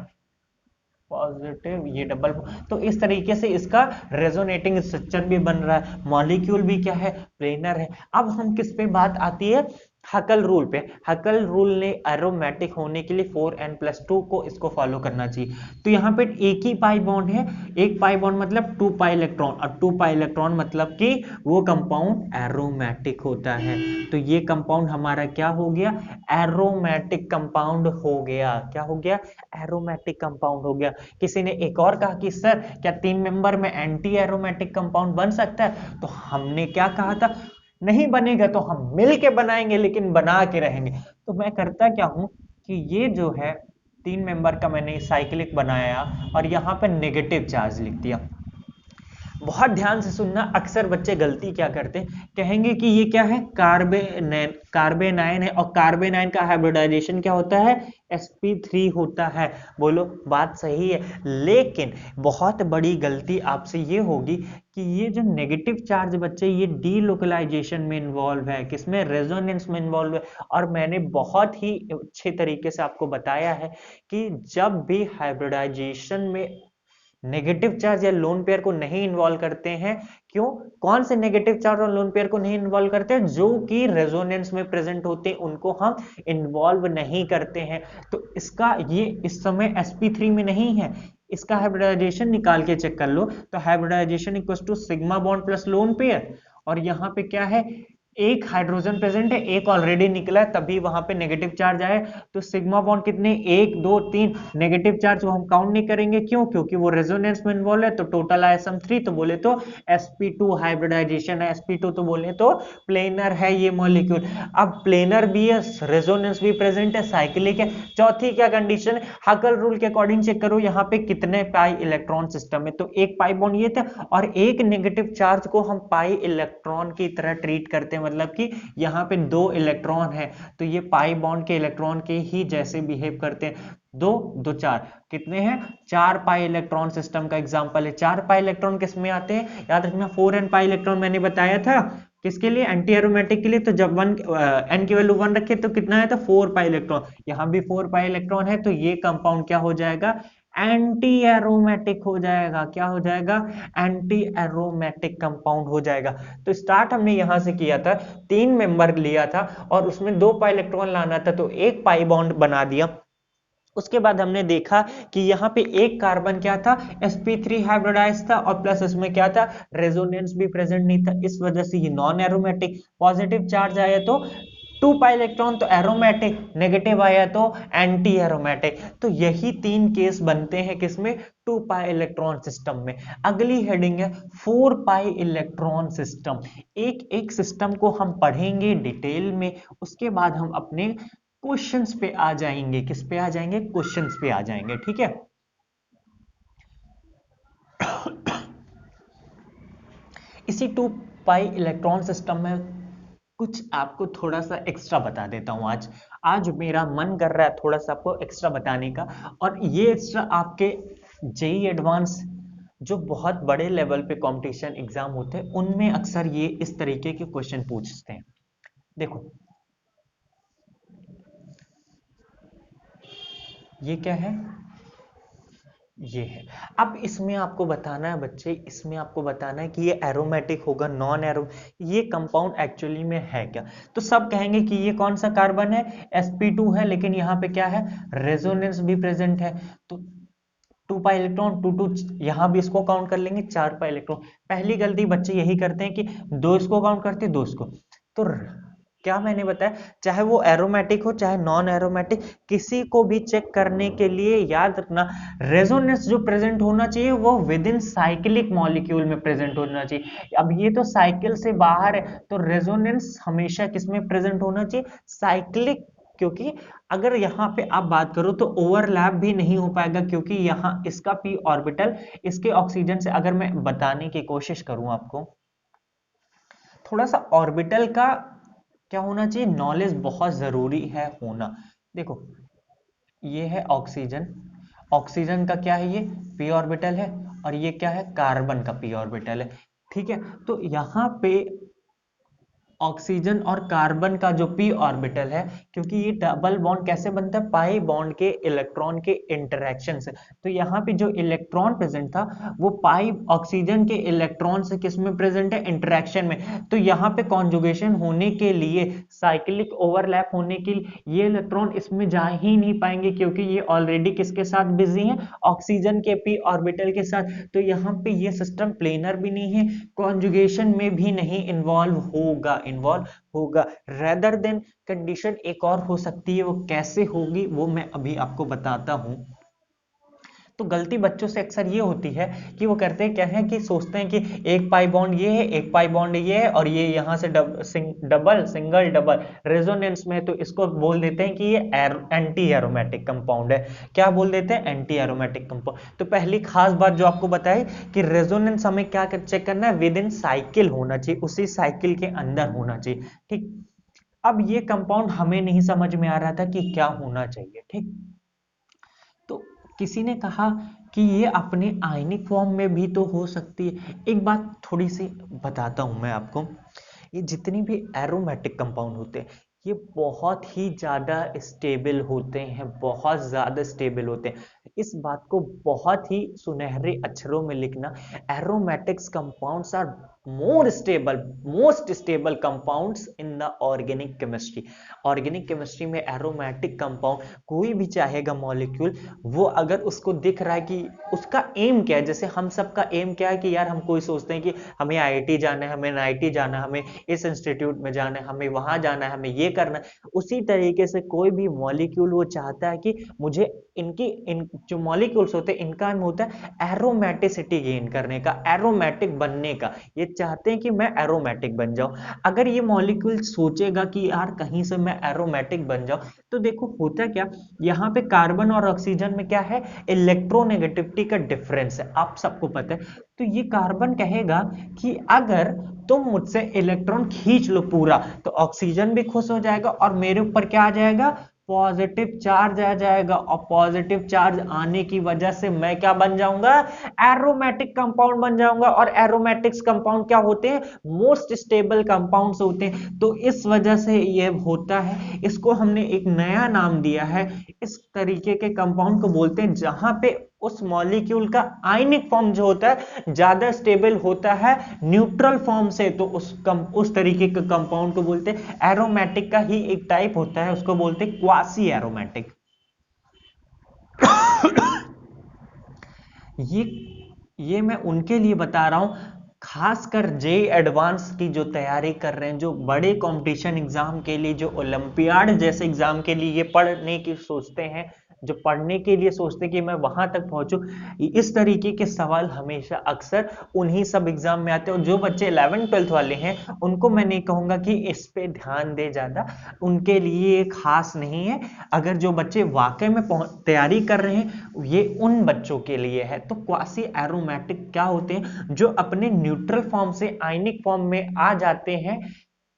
पॉजिटिव, ये डबल, तो इस तरीके से इसका रेजोनेटिंग स्ट्रक्चर भी बन रहा है, मॉलिक्यूल भी क्या है, प्लेनर है। अब हम किस पे बात आती है, हकल रूल पे। हकल रूल ने एरोमेटिक होने के लिए 4n+2 को इसको फॉलो करना चाहिए। तो यहाँ पे एक ही पाई बॉन्ड है, एक पाई बॉन्ड मतलब 2 पाई इलेक्ट्रॉन, और 2 पाई इलेक्ट्रॉन मतलब कि वो कंपाउंड एरोमेटिक होता है। तो ये कंपाउंड हमारा क्या हो गया, एरोमेटिक कंपाउंड हो गया, क्या हो गया, एरोमेटिक कंपाउंड हो गया। किसी ने एक और कहा कि सर क्या 3 मेंबर में एंटी एरोमेटिक कंपाउंड बन सकता है, तो हमने क्या कहा था, नहीं बनेगा तो हम मिल के बनाएंगे, लेकिन बना के रहेंगे। तो मैं करता क्या हूं कि ये जो है 3 मेंबर का मैंने साइक्लिक बनाया और यहाँ पे नेगेटिव चार्ज लिख दिया। बहुत ध्यान से सुनना, अक्सर बच्चे गलती क्या करते हैं, कहेंगे कि ये क्या है, कार्बेनाइन, कार्बेनाइन है, और कार्बेनाइन का हाइब्रिडाइजेशन क्या होता है, sp3 होता है। बोलो बात सही है, लेकिन बहुत बड़ी गलती आपसे ये होगी कि ये जो नेगेटिव चार्ज बच्चे, ये डीलोकलाइजेशन में इन्वॉल्व है, किसमें, रेजोनेंस में इन्वॉल्व है। और मैंने बहुत ही अच्छे तरीके से आपको बताया है कि जब भी हाइब्रिडाइजेशन में नेगेटिव चार्ज या लोन पेयर को नहीं इन्वॉल्व करते हैं, क्यों, कौन से नेगेटिव चार्ज और लोन पेयर को नहीं इन्वॉल्व करते हैं, जो कि रेजोनेंस में प्रेजेंट होते हैं उनको हम इन्वॉल्व नहीं करते हैं। तो इसका ये इस समय sp3 में नहीं है, इसका हाइब्रिडाइजेशन निकाल के चेक कर लो, तो hybridisation equal to sigma bond plus lone pair, और यहाँ पे क्या है, एक हाइड्रोजन प्रेजेंट है, एक ऑलरेडी निकला है, तभी वहां पे नेगेटिव चार्ज आए। तो सिग्मा बॉन्ड कितने, 1 2 3, नेगेटिव चार्ज को हम काउंट नहीं करेंगे, क्यों, क्योंकि वो रेजोनेंस में इन्वॉल्व है। तो टोटल आया सम 3, तो बोले तो sp2 हाइब्रिडाइजेशन है, sp2 तो बोले तो प्लेनर है ये मॉलिक्यूल। अब प्लेनर भी है, रेजोनेंस भी प्रेजेंट है, साइक्लिक है। चौथी क्या कंडीशन है, हकल रूल के अकॉर्डिंग चेक करो यहाँ पे कितने पाई इलेक्ट्रॉन सिस्टम है, तो एक पाई बॉन्ड ये था, और एक नेगेटिव चार्ज को हम पाई इलेक्ट्रॉन की तरह ट्रीट करते हैं, मतलब कि यहाँ पे 2 इलेक्ट्रॉन है, तो ये पाई बॉन्ड के इलेक्ट्रॉन के ही जैसे बिहेव करते हैं। 2 2 4 कितने हैं, 4 पाई इलेक्ट्रॉन सिस्टम का एग्जांपल है। 4 पाई इलेक्ट्रॉन किस में आते हैं, याद रखना 4n पाई इलेक्ट्रॉन मैंने बताया था किसके लिए, एंटी एरोमेटिक के लिए। तो जब n की वैल्यू 1 रखे तो कितना है, तो 4 पाई इलेक्ट्रॉन, यहाँ भी 4 पाई इलेक्ट्रॉन है, तो ये कंपाउंड क्या हो जाएगा, एंटी एरोमेटिक हो जाएगा, क्या हो जाएगा, एंटी एरोमेटिक कंपाउंड हो जाएगा। तो स्टार्ट हमने यहां से किया था, 3 मेंबर लिया था और उसमें 2 पाई इलेक्ट्रॉन लाना था, तो एक पाई बॉन्ड बना दिया। उसके बाद हमने देखा कि यहाँ पे एक कार्बन क्या था, sp3 हाइब्रिडाइज था, और प्लस इसमें क्या था, रेजोनेंस भी प्रेजेंट नहीं था, इस वजह से ये नॉन एरोमेटिक। पॉजिटिव चार्ज आया तो 2 पाई इलेक्ट्रॉन तो एरोमेटिक, नेगेटिव आया तो एंटी एरोमेटिक। तो यही 3 केस बनते हैं किसमें, 2 पाई इलेक्ट्रॉन सिस्टम में। अगली हेडिंग है 4 पाई इलेक्ट्रॉन सिस्टम। एक एक सिस्टम को हम पढ़ेंगे डिटेल में, उसके बाद हम अपने क्वेश्चंस पे आ जाएंगे, किस पे आ जाएंगे, क्वेश्चंस पे आ जाएंगे, ठीक है। इसी 2 पाई इलेक्ट्रॉन सिस्टम में कुछ आपको थोड़ा सा एक्स्ट्रा बता देता हूं। आज आज मेरा मन कर रहा है थोड़ा सा आपको एक्स्ट्रा बताने का, और ये एक्स्ट्रा आपके जेई एडवांस जो बहुत बड़े लेवल पे कंपटीशन एग्जाम होते हैं उनमें अक्सर ये इस तरीके के क्वेश्चन पूछते हैं। देखो ये क्या है, ये है। अब इसमें आपको बताना है बच्चे, इसमें आपको बताना है कि ये एरोमेटिक होगा नॉन एरो, ये कंपाउंड एक्चुअली में है क्या। तो सब कहेंगे कि ये कौन सा कार्बन है, sp2 है, लेकिन यहाँ पे क्या है, रेजोनेंस भी प्रेजेंट है। तो 2 पाई इलेक्ट्रॉन, 2 2, यहां भी इसको काउंट कर लेंगे 4 पाई इलेक्ट्रॉन। पहली गलती बच्चे यही करते हैं कि दो इसको काउंट करते, दो इसको। तो क्या मैंने बताया, चाहे वो एरोमेटिक हो चाहे नॉन एरोमेटिक, किसी को भी चेक करने के लिए याद रखना, रेजोनेंस जो प्रेजेंट होना चाहिए वो विद इन साइक्लिक मॉलिक्यूल में प्रेजेंट होना चाहिए। अब ये तो साइकिल से बाहर है, तो रेजोनेंस हमेशा किसमें प्रेजेंट होना चाहिए, साइक्लिक। क्योंकि अगर यहाँ पे आप बात करो तो ओवरलैप भी नहीं हो पाएगा, क्योंकि यहाँ इसका p ऑर्बिटल इसके ऑक्सीजन से, अगर मैं बताने की कोशिश करूं आपको, थोड़ा सा ऑर्बिटल का क्या होना चाहिए, नॉलेज बहुत जरूरी है होना। देखो ये है ऑक्सीजन, ऑक्सीजन का क्या है, ये p ऑर्बिटल है, और ये क्या है, कार्बन का p ऑर्बिटल है। ठीक है, तो यहाँ पे ऑक्सीजन और कार्बन का जो p ऑर्बिटल है, क्योंकि ये डबल बॉन्ड कैसे बनता है, पाई बॉन्ड के इलेक्ट्रॉन के इंटरेक्शन से, तो यहाँ पे जो इलेक्ट्रॉन प्रेजेंट था वो पाई ऑक्सीजन के इलेक्ट्रॉन से किस में प्रेजेंट है, इंटरेक्शन में। तो यहाँ पे कॉन्जुगेशन होने के लिए, साइक्लिक ओवरलैप होने के लिए, ये इलेक्ट्रॉन इसमें जा ही नहीं पाएंगे, क्योंकि ये ऑलरेडी किसके साथ बिजी है, ऑक्सीजन के p ऑर्बिटल के साथ। तो यहाँ पे ये सिस्टम प्लेनर भी नहीं है, कॉन्जुगेशन में भी नहीं इन्वॉल्व होगा रेदर देन कंडीशन एक और हो सकती है, वो कैसे होगी वो मैं अभी आपको बताता हूं। तो गलती बच्चों से अक्सर ये होती है कि वो करते हैं क्या है, कि सोचते हैं कि एक पाई बॉन्ड ये है, एक पाई बॉन्ड ये है, और ये यहां से डबल सिंगल डबल रेजोनेंस में, तो इसको बोल देते हैं कि ये एंटी एरोमेटिक कंपाउंड है। क्या बोल देते हैं, एंटी एरोमेटिक कंपाउंड। तो पहली खास बात जो आपको बताई कि रेजोनेंस हमें क्या चेक करना है, विद इन साइकिल होना चाहिए, उसी साइकिल के अंदर होना चाहिए। ठीक, अब ये कंपाउंड हमें नहीं समझ में आ रहा था कि क्या होना चाहिए। ठीक, तो किसी ने कहा कि ये अपने आयनिक फॉर्म में भी तो हो सकती है। एक बात थोड़ी सी बताता हूं मैं आपको, ये जितनी भी एरोमेटिक कंपाउंड होते हैं ये बहुत ही ज्यादा स्टेबल होते हैं, बहुत ज्यादा स्टेबल होते हैं। इस बात को बहुत ही सुनहरे अक्षरों में लिखना, aromatics compounds are most stable compounds in the organic chemistry. Organic chemistry में एरोमेटिक कंपाउंड, कोई भी चाहेगा मॉलिक्यूल, वो अगर उसको दिख रहा है कि उसका एम क्या है, जैसे हम सबका एम क्या है कि यार हम कोई सोचते हैं कि हमें आईआईटी जाना है, हमें एनआईटी जाना है, हमें इस इंस्टीट्यूट में जाना है, हमें वहां जाना है, हमें ये करना है। उसी तरीके से कोई भी मॉलिक्यूल वो चाहता है कि मुझे इन जो मॉलिक्यूल्स होते हैं इनका एम होता है एरोमेटिसिटी गेन करने का, एरोमेटिक बनने का। ये चाहते हैं कि मैं एरोमेटिक बन जाऊं। अगर ये मॉलिक्यूल सोचेगा कि यार कहीं से मैं एरोमेटिक बन जाऊं, तो देखो होता क्या, यहाँ पे कार्बन और ऑक्सीजन में क्या है, इलेक्ट्रोनेगेटिविटी का डिफरेंस है, आप सबको पता है। तो ये कार्बन कहेगा कि अगर तुम मुझसे इलेक्ट्रॉन खींच लो पूरा, तो ऑक्सीजन भी खुश हो जाएगा और मेरे ऊपर क्या आ जाएगा, पॉजिटिव चार्ज आ जाएगा, और पॉजिटिव चार्ज आने की वजह से मैं क्या बन जाऊंगा, एरोमेटिक कंपाउंड बन जाऊंगा। और एरोमेटिक्स कंपाउंड क्या होते हैं, मोस्ट स्टेबल कंपाउंड्स होते हैं। तो इस वजह से ये होता है, इसको हमने एक नया नाम दिया है, इस तरीके के कंपाउंड को बोलते हैं जहां पे उस मॉलिक्यूल का आयनिक फॉर्म जो होता है ज्यादा स्टेबल होता है न्यूट्रल फॉर्म से। तो उस तरीके के कंपाउंड को बोलते हैं, एरोमेटिक का ही एक टाइप होता है, उसको बोलते हैं क्वासी एरोमेटिक। ये ये मैं उनके लिए बता रहा हूं, खासकर जे एडवांस की जो तैयारी कर रहे हैं, जो बड़े कंपटीशन एग्जाम के लिए, जो ओलंपियाड जैसे एग्जाम के लिए ये पढ़ने की सोचते हैं, जो पढ़ने के लिए सोचते हैं कि मैं वहां तक पहुंचूं, इस तरीके के सवाल हमेशा अक्सर उन्हीं सब एग्जाम में आते हैं। और जो बच्चे 11th-12th वाले हैं उनको मैं नहीं कहूंगा कि इस पे ध्यान दे ज्यादा, उनके लिए खास नहीं है। अगर जो बच्चे वाकई में तैयारी कर रहे हैं ये उन बच्चों के लिए है। तो क्वासी एरोमेटिक क्या होते हैं, जो अपने न्यूट्रल फॉर्म से आयनिक फॉर्म में आ जाते हैं।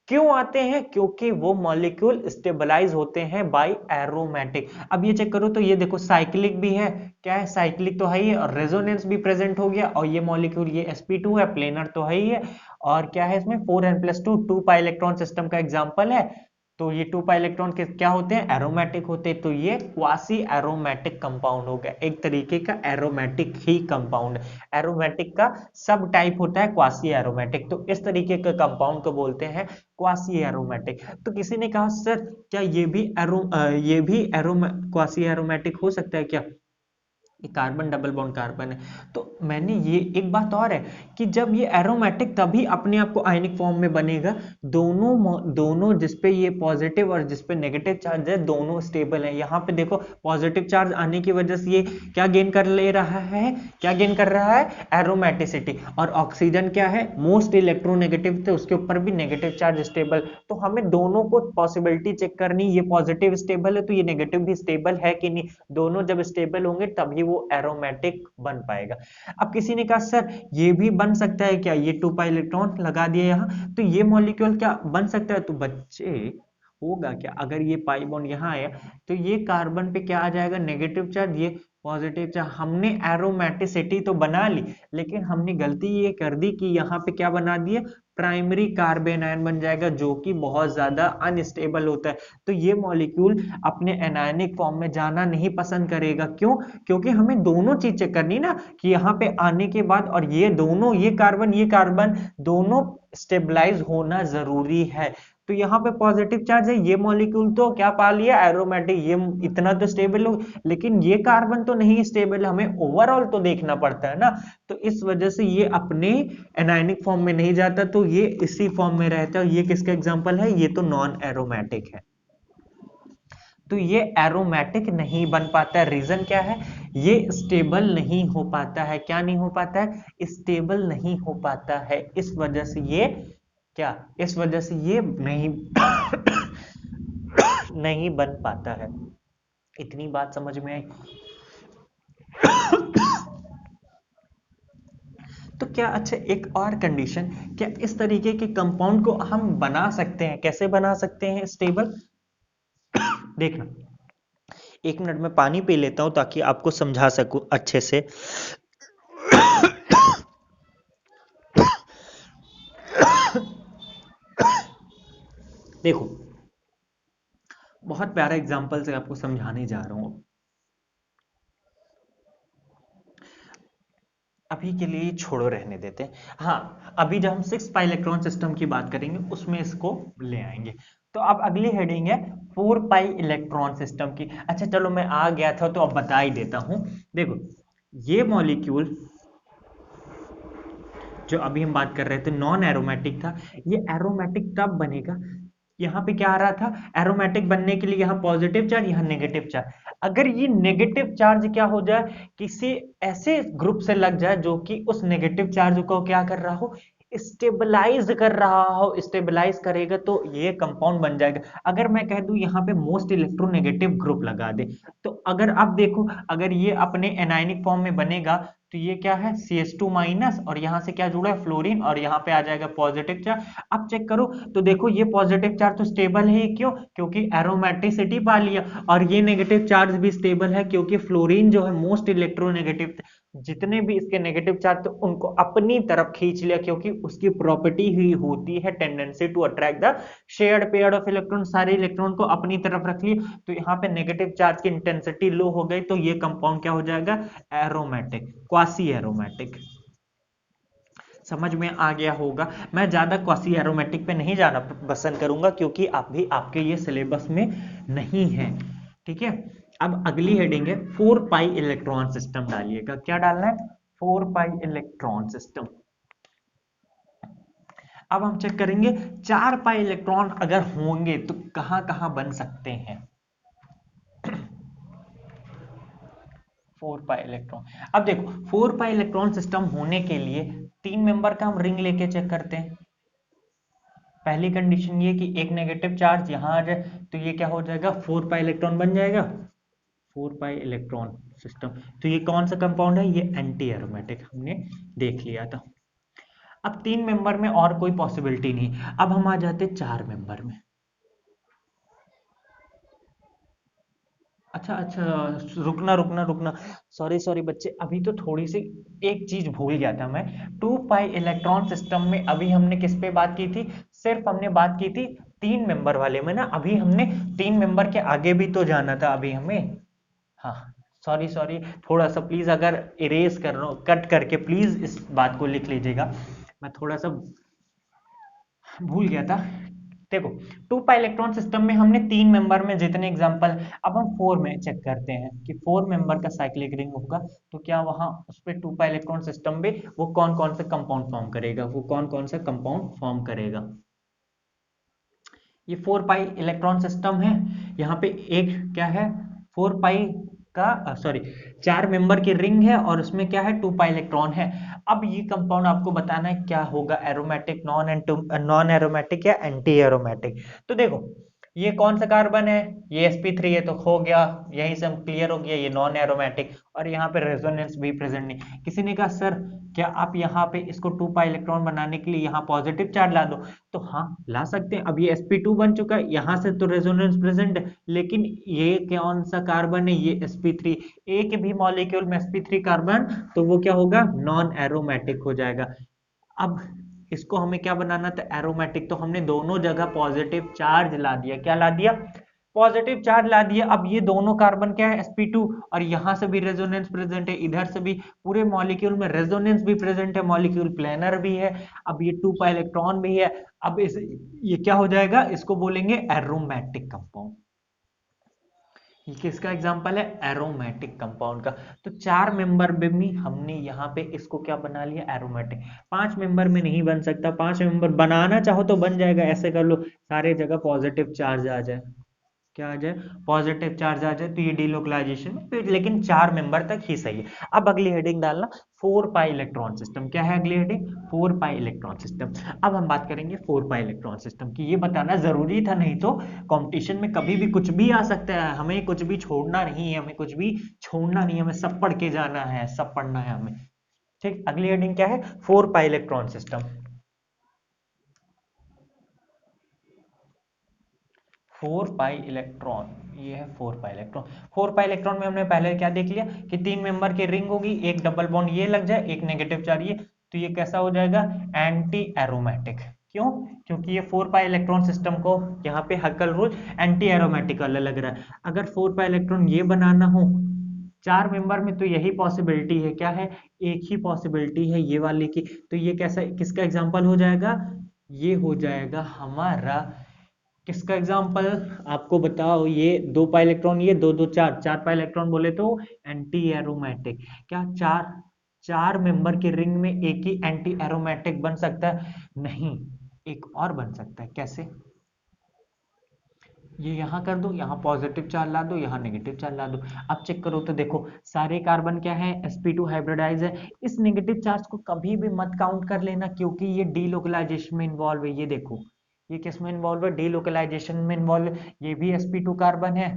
क्यों आते हैं, क्योंकि वो मॉलिक्यूल स्टेबलाइज होते हैं बाय एरोमेटिक। अब ये चेक करो तो ये देखो साइक्लिक भी है, क्या है, साइक्लिक तो है ही है, और रेजोनेंस भी प्रेजेंट हो गया, और ये मॉलिक्यूल ये sp2 है, प्लेनर तो है ही है। और क्या है इसमें 4n+2 2 पाई इलेक्ट्रॉन सिस्टम का एग्जांपल है। तो ये 2 पाई इलेक्ट्रॉन क्या होते हैं, एरोमेटिक होते हैं। तो ये क्वासी एरोमेटिक कंपाउंड हो गया, एक तरीके का एरोमेटिक ही कंपाउंड। एरोमेटिक का सब टाइप होता है क्वासी एरोमेटिक, तो इस तरीके के कंपाउंड को बोलते हैं क्वासी एरोमेटिक। तो किसी ने कहा सर क्या ये भी क्वासी एरोमेटिक हो सकता है क्या, ये कार्बन डबल बॉन्ड कार्बन है। तो मैंने ये एक बात और है कि जब ये एरोमेटिक तभी अपने आप को आयनिक फॉर्म में बनेगा, दोनों जिसपे ये पॉजिटिव और जिसपे नेगेटिव चार्ज है दोनों स्टेबल है। यहाँ पे देखो पॉजिटिव चार्ज आने की वजह से ये क्या गेन कर ले रहा है, क्या गेन कर रहा है, एरोमेटिसिटी। और ऑक्सीजन क्या है, मोस्ट इलेक्ट्रोनेगेटिव थे, उसके ऊपर भी नेगेटिव चार्ज स्टेबल। तो हमें दोनों को पॉसिबिलिटी चेक करनी, ये पॉजिटिव स्टेबल है तो ये नेगेटिव भी स्टेबल है कि नहीं, दोनों जब स्टेबल होंगे तभी वो एरोमेटिक बन पाएगा। अब किसी ने कहा सर ये भी बन सकता है क्या, ये 2 पाई इलेक्ट्रॉन लगा दिया यहाँ, तो ये मॉलिक्यूल क्या बन सकता है, तो बच्चे होगा क्या, अगर ये पाई बॉन्ड यहाँ आया तो ये कार्बन पे क्या आ जाएगा, नेगेटिव चार्ज, ये पॉजिटिव चार्ज। हमने एरोमेटिसिटी तो बना ली, लेकिन हमने गलती ये कर दी कि यहाँ पे क्या बना दिए, प्राइमरी कार्बन आयन बन जाएगा, जो कि बहुत ज्यादा अनस्टेबल होता है। तो ये मॉलिक्यूल अपने एनायनिक फॉर्म में जाना नहीं पसंद करेगा। क्यों, क्योंकि हमें दोनों चीज चेक करनी ना, कि यहाँ पे आने के बाद और ये दोनों, ये कार्बन दोनों स्टेबलाइज होना जरूरी है। तो यहाँ पे पॉजिटिव चार्ज है, ये मॉलिक्यूल तो क्या पा लिया, एरोमेटिक, ये इतना तो स्टेबल हो, लेकिन ये कार्बन तो नहीं स्टेबल, हमें ओवरऑल तो देखना पड़ता है ना। तो इस वजह से ये अपने एनायनिक फॉर्म में नहीं जाता, तो ये इसी फॉर्म में रहता है। ये किसका एग्जांपल है, ये तो नॉन एरोमेटिक है। तो ये एरोमेटिक नहीं बन पाता है, रीजन क्या है, ये स्टेबल नहीं हो पाता है। क्या नहीं हो पाता है, स्टेबल नहीं हो पाता है। इस वजह से ये क्या, इस वजह से ये नहीं नहीं बन पाता है। इतनी बात समझ में आई। तो क्या, अच्छा एक और कंडीशन, क्या इस तरीके के कंपाउंड को हम बना सकते हैं, कैसे बना सकते हैं स्टेबल, देखना। एक मिनट में पानी पी लेता हूं ताकि आपको समझा सकूं अच्छे से। देखो बहुत प्यारा एग्जांपल से आपको समझाने जा रहा हूं। अभी के लिए छोड़ो, रहने देते हैं। हाँ, अभी जब हम 6 पाई इलेक्ट्रॉन सिस्टम की बात करेंगे उसमें इसको ले आएंगे। तो अब अगली हेडिंग है 4 पाई इलेक्ट्रॉन सिस्टम की। अच्छा चलो, मैं आ गया था तो अब बता ही देता हूं। देखो ये मॉलिक्यूल जो अभी हम बात कर रहे थे नॉन एरोमेटिक था, ये एरोमेटिक तब बनेगा, यहाँ पे क्या आ रहा था, एरोमेटिक बनने के लिए यहाँ पॉजिटिव चार्ज, यहाँ नेगेटिव चार्ज। अगर ये नेगेटिव चार्ज क्या हो जाए, किसी ऐसे ग्रुप से लग जाए जो कि उस नेगेटिव चार्ज को क्या कर रहा हो, स्टेबलाइज कर रहा हो, स्टेबलाइज करेगा तो ये कंपाउंड बन जाएगा। अगर मैं कह दूं यहाँ पे मोस्ट इलेक्ट्रोनेगेटिव ग्रुप लगा दे, तो अगर आप देखो, अगर ये अपने एनायनिक फॉर्म में बनेगा तो ये क्या है, CH2 माइनस, और यहाँ से क्या जुड़ा है, फ्लोरीन, और यहाँ पे आ जाएगा पॉजिटिव चार्ज। अब चेक करो तो देखो ये पॉजिटिव चार्ज तो स्टेबल है, क्यों, क्योंकि एरोमेटिसिटी पा लिया। और ये नेगेटिव चार्ज भी स्टेबल है क्योंकि फ्लोरीन जो है मोस्ट इलेक्ट्रोनेगेटिव, जितने भी इसके नेगेटिव चार्ज तो उनको अपनी तरफ खींच लिया, क्योंकि उसकी प्रॉपर्टी ही होती है tendency to attract the shared pair of electron, सारे इलेक्ट्रॉन को अपनी तरफ रख लिए। तो यहाँ पे नेगेटिव चार्ज की इंटेंसिटी लो हो गई, तो ये कंपाउंड क्या हो जाएगा, एरोमेटिक, क्वासी एरोमेटिक। समझ में आ गया होगा। मैं ज्यादा क्वासी एरोमेटिक पे नहीं जाना पसंद करूंगा क्योंकि आप भी आपके ये सिलेबस में नहीं है, ठीक है। अब अगली हेडिंग है 4 पाई इलेक्ट्रॉन सिस्टम, डालिएगा क्या डालना है, 4 पाई इलेक्ट्रॉन सिस्टम। अब हम चेक करेंगे 4 पाई इलेक्ट्रॉन अगर होंगे तो कहां कहां बन सकते हैं। 4 पाई इलेक्ट्रॉन, अब देखो 4 पाई इलेक्ट्रॉन सिस्टम होने के लिए 3 मेंबर का हम रिंग लेके चेक करते हैं। पहली कंडीशन ये कि एक नेगेटिव चार्ज यहां आ जाए, तो ये क्या हो जाएगा, 4 पाई इलेक्ट्रॉन बन जाएगा, 4 पाई इलेक्ट्रॉन सिस्टम। तो ये कौन सा कंपाउंड है, ये एंटी एरोमेटिक, हमने देख लिया था। अब 3 मेंबर में और कोई पॉसिबिलिटी नहीं। अब हम आ जाते 4 मेंबर में। अच्छा अच्छा, रुकना रुकना रुकना, सॉरी सॉरी बच्चे, अभी तो थोड़ी सी एक चीज भूल गया था मैं। 2 पाई इलेक्ट्रॉन सिस्टम में अभी हमने किस पे बात की थी, सिर्फ हमने बात की थी तीन मेंबर वाले में ना, अभी हमने तीन मेंबर के आगे भी तो जाना था अभी हमें। हाँ, सॉरी सॉरी, थोड़ा सा प्लीज अगर इरेज कर रहा हूँ कट करके प्लीज इस बात को लिख लीजिएगा, मैं थोड़ा सा भूल गया था। देखो, टू पाई इलेक्ट्रॉन सिस्टम में हमने तीन मेंबर में जितने एग्जांपल, अब हम फोर में चेक करते हैं कि फोर मेंबर का साइक्लिक रिंग होगा तो क्या वहां उस पे टू पाई इलेक्ट्रॉन सिस्टम में वो कौन कौन से कंपाउंड फॉर्म करेगा, वो कौन कौन से कंपाउंड फॉर्म करेगा। ये फोर पाई इलेक्ट्रॉन सिस्टम है, यहाँ पे एक क्या है, फोर पाई का सॉरी चार मेंबर की रिंग है और उसमें क्या है, टू पाई इलेक्ट्रॉन है। अब ये कंपाउंड आपको बताना है क्या होगा, एरोमेटिक, नॉन एरोमेटिक या एंटी एरोमेटिक। तो देखो, ये कौन सा कार्बन है, ये sp3 है तो हो गया, यहीं से हम क्लियर हो गया ये नॉन एरोमेटिक, और यहाँ पे रेजोनेंस भी प्रेजेंट नहीं। किसी ने कहा सर क्या आप यहाँ पे इसको टू पाई इलेक्ट्रॉन बनाने के लिए यहाँ पॉजिटिव चार्ज ला दो, तो हाँ ला सकते हैं। अब ये sp2 बन चुका है, यहाँ से तो रेजोनेंस प्रेजेंट है, लेकिन ये कौन सा कार्बन है, ये sp3, एक भी मॉलिक्यूल में sp3 कार्बन, तो वो क्या होगा, नॉन एरोमेटिक हो जाएगा। अब इसको हमें क्या बनाना था, एरोमेटिक, तो हमने दोनों जगह पॉजिटिव चार्ज ला दिया, क्या ला दिया, पॉजिटिव चार्ज ला दिया। अब ये दोनों कार्बन क्या है, sp2, और यहां से भी रेजोनेंस प्रेजेंट है, इधर से भी, पूरे मॉलिक्यूल में रेजोनेंस भी प्रेजेंट है, मॉलिक्यूल प्लेनर भी है। अब ये टू पाई इलेक्ट्रॉन भी है। अब इस ये क्या हो जाएगा, इसको बोलेंगे एरोमेटिक कंपाउंड। ये किसका एग्जांपल है, एरोमेटिक कंपाउंड का। तो चार मेंबर में भी हमने यहाँ पे इसको क्या बना लिया, एरोमेटिक। पांच मेंबर में नहीं बन सकता, पांच मेंबर बनाना चाहो तो बन जाएगा, ऐसे कर लो सारे जगह पॉजिटिव चार्ज आ जाए, क्या आ जाए, पॉजिटिव चार्ज आ जाए, तो ये डिलोकलाइजेशन में फिर, लेकिन चार मेंबर तक ही सही है। अब अगली हेडिंग डालना, फोर पाई इलेक्ट्रॉन सिस्टम, क्या है अगली heading, four pi electron system. अब हम बात करेंगे फोर पाई इलेक्ट्रॉन सिस्टम की, ये बताना जरूरी था, नहीं तो कंपटीशन में कभी भी कुछ भी आ सकता है, हमें कुछ भी छोड़ना नहीं है, हमें कुछ भी छोड़ना नहीं है, हमें सब पढ़ के जाना है, सब पढ़ना है हमें। ठीक, अगली हेडिंग क्या है, four pi electron system. Four pi electron, ये है four pi electron. Four pi electron में हमने पहले क्या देख लिया कि तीन मेंबर की रिंग होगी, एक डबल बॉन्ड ये लग जाए, एक नेगेटिव चार्ज ये, तो ये कैसा हो जाएगा, एंटी एरोमेटिक। क्यों, क्योंकि ये फोर पाई इलेक्ट्रॉन सिस्टम को यहाँ पे हकल रूल एंटी एरोमेटिक वाला लग रहा है। अगर फोर पाई इलेक्ट्रॉन ये बनाना हो चार मेंबर में, तो यही पॉसिबिलिटी है, क्या है, एक ही पॉसिबिलिटी है ये वाले की, तो ये कैसा, किसका एग्जाम्पल हो जाएगा, ये हो जाएगा हमारा, किसका एग्जाम्पल, आपको बताओ, ये दो पाई इलेक्ट्रॉन, ये दो दो चार, चार पाई इलेक्ट्रॉन बोले तो एंटी एरोमेटिक। क्या चार चार मेंबर की रिंग में एक ही एंटी एरोमेटिक बन सकता है, नहीं, एक और बन सकता है, कैसे, ये यहां कर दो, यहाँ पॉजिटिव चार्ज ला दो, यहाँ नेगेटिव चार्ज ला दो। अब चेक करो तो देखो सारे कार्बन क्या है, sp2 हाइब्रिडाइज है। इस नेगेटिव चार्ज को कभी भी मत काउंट कर लेना, क्योंकि ये डीलोकलाइजेशन में इन्वॉल्व है। ये देखो, ये किस में इन्वॉल्व है, डीलोकलाइजेशन में इन्वॉल्व है। ये भी sp2 कार्बन है,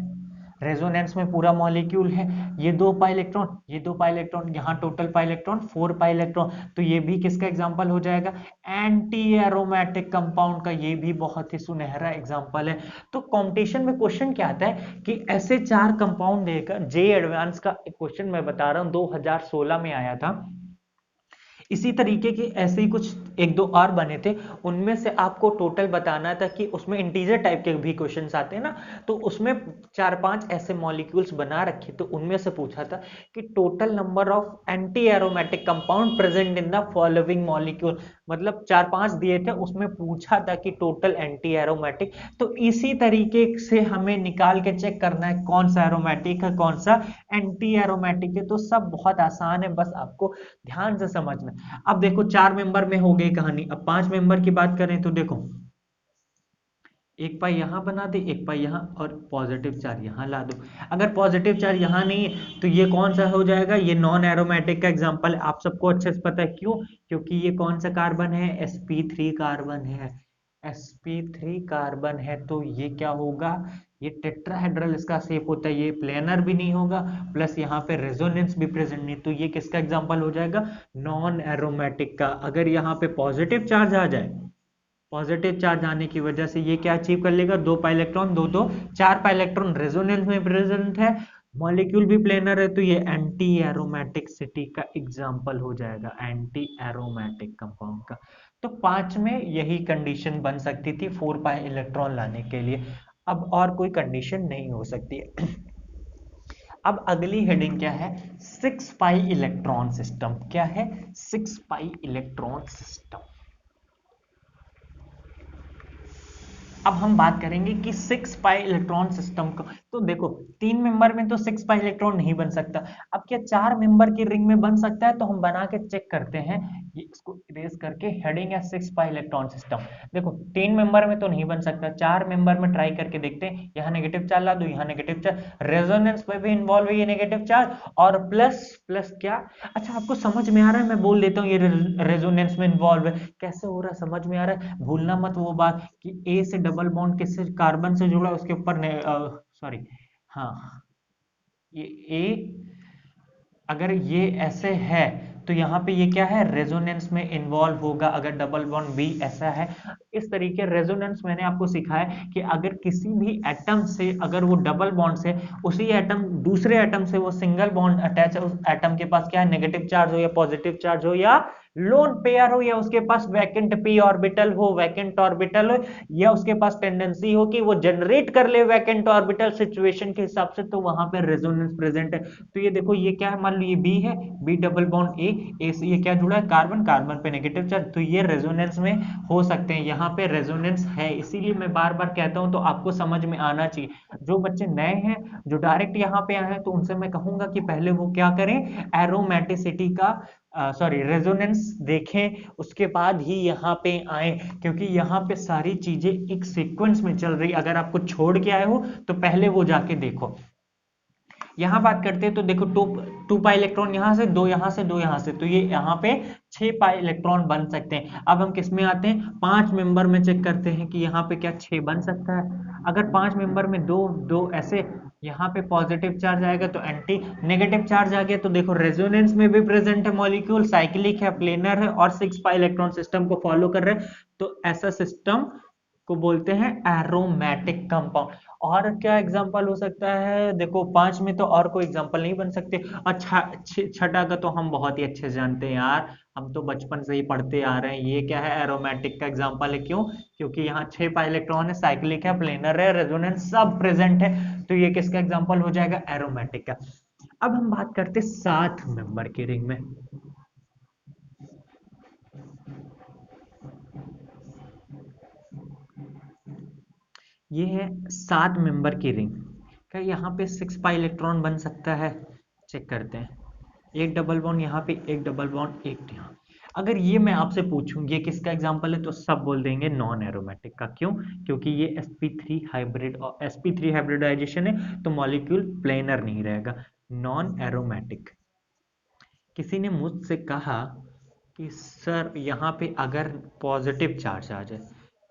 रेजोनेंस में पूरा मॉलिक्यूल है। ये दो पाई इलेक्ट्रॉन, ये दो पाई इलेक्ट्रॉन, यहाँ total pi electron four pi electron, तो ये भी किसका एग्जांपल हो जाएगा, एंटी एरोमेटिक कंपाउंड का। ये भी बहुत ही सुनहरा एग्जांपल है। तो कंपटीशन में क्वेश्चन क्या आता है कि ऐसे चार कंपाउंड देकर, जे एडवांस का क्वेश्चन मैं बता रहा हूँ 2016 में आया था, इसी तरीके के ऐसे ही कुछ एक दो और बने थे, उनमें से आपको टोटल बताना था कि उसमें इंटीजर टाइप के भी क्वेश्चंस आते हैं ना, तो उसमें चार पांच ऐसे मॉलिक्यूल्स बना रखे, तो उनमें से पूछा था कि total number of anti aromatic compound present in the following molecule, मतलब चार पांच दिए थे, उसमें पूछा था कि टोटल एंटी एरोमेटिक। तो इसी तरीके से हमें निकाल के चेक करना है कौन सा एरोमेटिक है, कौन सा एंटी एरोमेटिक है। तो सब बहुत आसान है, बस आपको ध्यान से समझना। अब देखो चार मेंबर में हो गई कहानी, अब पांच मेंबर की बात करें तो देखो, एक पाई यहां बना दे, एक पाई यहां, और पॉजिटिव चार्ज यहां ला दो। अगर पॉजिटिव चार्ज यहां नहीं है तो ये कौन सा हो जाएगा, ये नॉन एरोमेटिक का एग्जांपल आप सबको अच्छे से पता है, क्यों, क्योंकि ये कौन सा कार्बन है, sp3 कार्बन है, sp3 कार्बन है, तो ये क्या होगा, ये टेट्राहेड्रल इसका शेप होता है, ये प्लेनर भी नहीं होगा, प्लस यहाँ पे रेजोनेंस भी प्रेजेंट नहीं, तो ये किसका एग्जांपल हो जाएगा, नॉन एरोमेटिक का। अगर यहाँ पे पॉजिटिव चार्ज आ जाए, पॉजिटिव चार्ज आने की वजह से ये क्या अचीव कर लेगा, दो पाई इलेक्ट्रॉन, दो दो चार पाई इलेक्ट्रॉन रेजोनेंस में प्रेजेंट है, मॉलिक्यूल भी प्लेनर है, तो ये एंटी एरोमेटिक सिटी का एग्जांपल हो जाएगा, एंटी एरोमेटिक कंपाउंड का। तो 5 में यही कंडीशन बन सकती थी 4 पाई इलेक्ट्रॉन लाने के लिए। अब और कोई कंडीशन नहीं हो सकती है। अब अगली हेडिंग क्या है? 6 पाई इलेक्ट्रॉन सिस्टम। क्या है? 6 पाई इलेक्ट्रॉन सिस्टम। अब हम बात करेंगे कि 6 पाई इलेक्ट्रॉन सिस्टम को, तो देखो 3 मेंबर में तो 6 पाई इलेक्ट्रॉन नहीं बन सकता। अब क्या 4 मेंबर की रिंग में बन सकता है? तो हम बना के चेक करते हैं। ये इसको इरेज करके हेडिंग है 6 पाई इलेक्ट्रॉन सिस्टम। देखो 3 मेंबर में तो नहीं बन सकता, 4 मेंबर में ट्राई करके देखते हैं। यहाँ नेगेटिव चार्ज ला दो, यहाँ नेगेटिव चार्ज, रेजोनेंस में भी इन्वॉल्व है ये नेगेटिव चार्ज, और प्लस प्लस क्या? अच्छा आपको समझ में आ रहा है? मैं बोल देता हूँ ये रेजोनेंस में इन्वॉल्व है। कैसे हो रहा है समझ में आ रहा है? भूलना मत वो बात कि ए से डबल बॉन्ड किससे, कार्बन से जुड़ा, उसके ऊपर सॉरी, हाँ, ये ए अगर ये ऐसे है तो यहाँ पे ये क्या है? रेजोनेंस में इन्वॉल्व होगा। अगर डबल बॉन्ड बी ऐसा है, इस तरीके रेजोनेंस मैंने आपको सिखाया है कि अगर किसी भी एटम से, अगर वो डबल बॉन्ड से, उसी एटम दूसरे एटम से वो सिंगल बॉन्ड अटैच है, उस एटम के पास क्या है? नेगेटिव चार्ज हो या पॉजिटिव चार्ज हो या लोन पेयर हो, या उसके पास वैकेंट पी ऑर्बिटल हो, वैकेंट ऑर्बिटल हो, या उसके पास टेंडेंसी हो कि वो जनरेट कर ले वैकेंट ऑर्बिटल सिचुएशन के हिसाब से, तो वहां पे रेजोनेंस प्रेजेंट है। तो ये देखो ये क्या है? मान लो ये बी है, बी डबल बॉन्ड ए से ये क्या जुड़ा है? कार्बन, कार्बन पे नेगेटिव चार्ज, तो ये रेजोनेंस में हो सकते हैं। यहाँ पे रेजोनेंस है, इसीलिए मैं बार बार कहता हूं, तो आपको समझ में आना चाहिए। जो बच्चे नए हैं, जो डायरेक्ट यहाँ पे आए हैं, तो उनसे मैं कहूंगा कि पहले वो क्या करें? एरोमेटिसिटी का सॉरी रेजोनेंस देखें, उसके बाद ही यहाँ पे आए, क्योंकि यहाँ पे सारी चीजें एक सीक्वेंस में चल रही। अगर आप कुछ छोड़ के आए हो तो पहले वो जाके देखो। यहाँ बात करते हैं तो देखो टू पाई इलेक्ट्रॉन यहाँ से, दो यहाँ से, दो यहाँ से, तो ये यहाँ पे 6 पाई इलेक्ट्रॉन बन सकते हैं। अब हम किस में आते हैं? 5 मेंबर में चेक करते हैं कि यहाँ पे क्या 6 बन सकता है। अगर 5 मेंबर में दो दो ऐसे, यहाँ पे पॉजिटिव चार्ज आएगा तो एंटी नेगेटिव चार्ज आ गया, तो देखो रेजोनेंस में भी प्रेजेंट है मॉलिक्यूल, साइक्लिक है, प्लेनर है, और 6 पाई इलेक्ट्रॉन सिस्टम को फॉलो कर रहे हैं। तो ऐसा सिस्टम को बोलते हैं एरोमेटिक कंपाउंड। और क्या एग्जांपल हो सकता है? देखो 5 में तो और कोई एग्जांपल नहीं बन सकते। अच्छा छठा का तो हम बहुत ही अच्छे से जानते हैं यार, हम तो बचपन से ही पढ़ते आ रहे हैं। ये क्या है? एरोमेटिक का एग्जांपल है। क्यों? क्योंकि यहाँ 6 पाई इलेक्ट्रॉन है, साइक्लिक है, प्लेनर है, रेजोनेंस सब प्रेजेंट है, तो ये किसका एग्जांपल हो जाएगा? एरोमेटिक का। अब हम बात करते 7 मेंबर की रिंग में। ये है 7 मेंबर की रिंग। क्या यहाँ पे 6 पाई इलेक्ट्रॉन बन सकता है? चेक करते हैं। एक डबल बॉन्ड यहाँ पे, एक डबल बॉन्ड, एक यहाँ। अगर ये मैं आपसे पूछूं ये किसका एग्जांपल है, तो सब बोल देंगे नॉन एरोमेटिक का। क्यों? क्योंकि ये sp3 हाइब्रिड, और sp3 हाइब्रिडाइजेशन है, तो मॉलिक्यूल प्लेनर नहीं रहेगा, नॉन एरोमेटिक। किसी ने मुझसे कहा कि सर यहाँ पे अगर पॉजिटिव चार्ज आ जाए,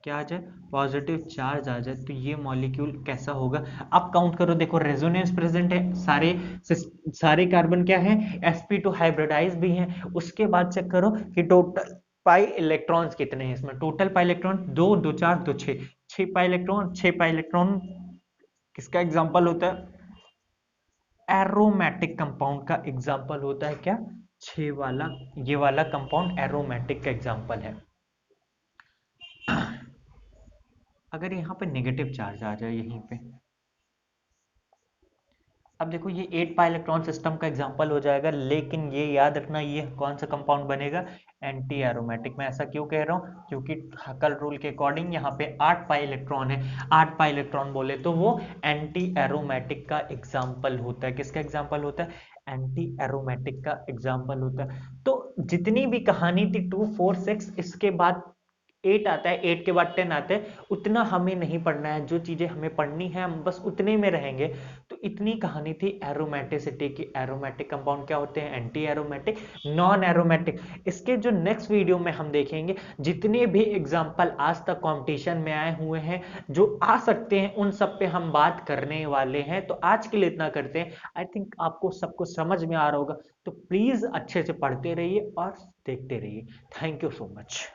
क्या आ जाए? पॉजिटिव चार्ज आ जाए, तो ये मॉलिक्यूल कैसा होगा? आप काउंट करो, देखो रेजोनेंस प्रेजेंट है, सारे कार्बन क्या है? sp2 हाइब्रिडाइज भी हैं। उसके बाद चेक करो कि टोटल पाई इलेक्ट्रॉन्स कितने हैं इसमें। टोटल पाई इलेक्ट्रॉन दो, दो चार, दो छः, 6 पाई इलेक्ट्रॉन। 6 पाई इलेक्ट्रॉन किसका एग्जाम्पल होता है? एरोमेटिक कंपाउंड का एग्जाम्पल होता है। क्या? 6 वाला, ये वाला कंपाउंड एरोमेटिक का एग्जाम्पल है। अगर यहाँ पे नेगेटिव चार्ज आ जाए यहीं पे, अब देखो ये 8 पाई इलेक्ट्रॉन सिस्टम का एग्जांपल हो जाएगा, लेकिन ये याद रखना ये कौन सा कंपाउंड बनेगा? Anti aromatic. मैं ऐसा क्यों कह रहा हूँ? क्योंकि हकल रूल के अकॉर्डिंग यहाँ पे 8 पाई इलेक्ट्रॉन है, 8 पाई इलेक्ट्रॉन बोले तो वो एंटी एरोमेटिक का एग्जाम्पल होता है। किसका एग्जाम्पल होता है? एंटी एरोमेटिक का एग्जाम्पल होता है। तो जितनी भी कहानी थी 2 4 6, इसके बाद 8 आता है, 8 के बाद 10 आता है, उतना हमें नहीं पढ़ना है। जो चीजें हमें पढ़नी है हम बस उतने में रहेंगे। तो इतनी कहानी थी एरोमेटिसिटी की। एरोमेटिक कंपाउंड क्या होते हैं? Anti aromatic, non aromatic. इसके जो नेक्स्ट वीडियो में हम देखेंगे, जितने भी एग्जाम्पल आज तक कंपटीशन में आए हुए हैं, जो आ सकते हैं, उन सब पे हम बात करने वाले हैं। तो आज के लिए इतना करते हैं। आई थिंक आपको सब कुछ समझ में आ रहा होगा, तो प्लीज अच्छे से पढ़ते रहिए और देखते रहिए। Thank you so much.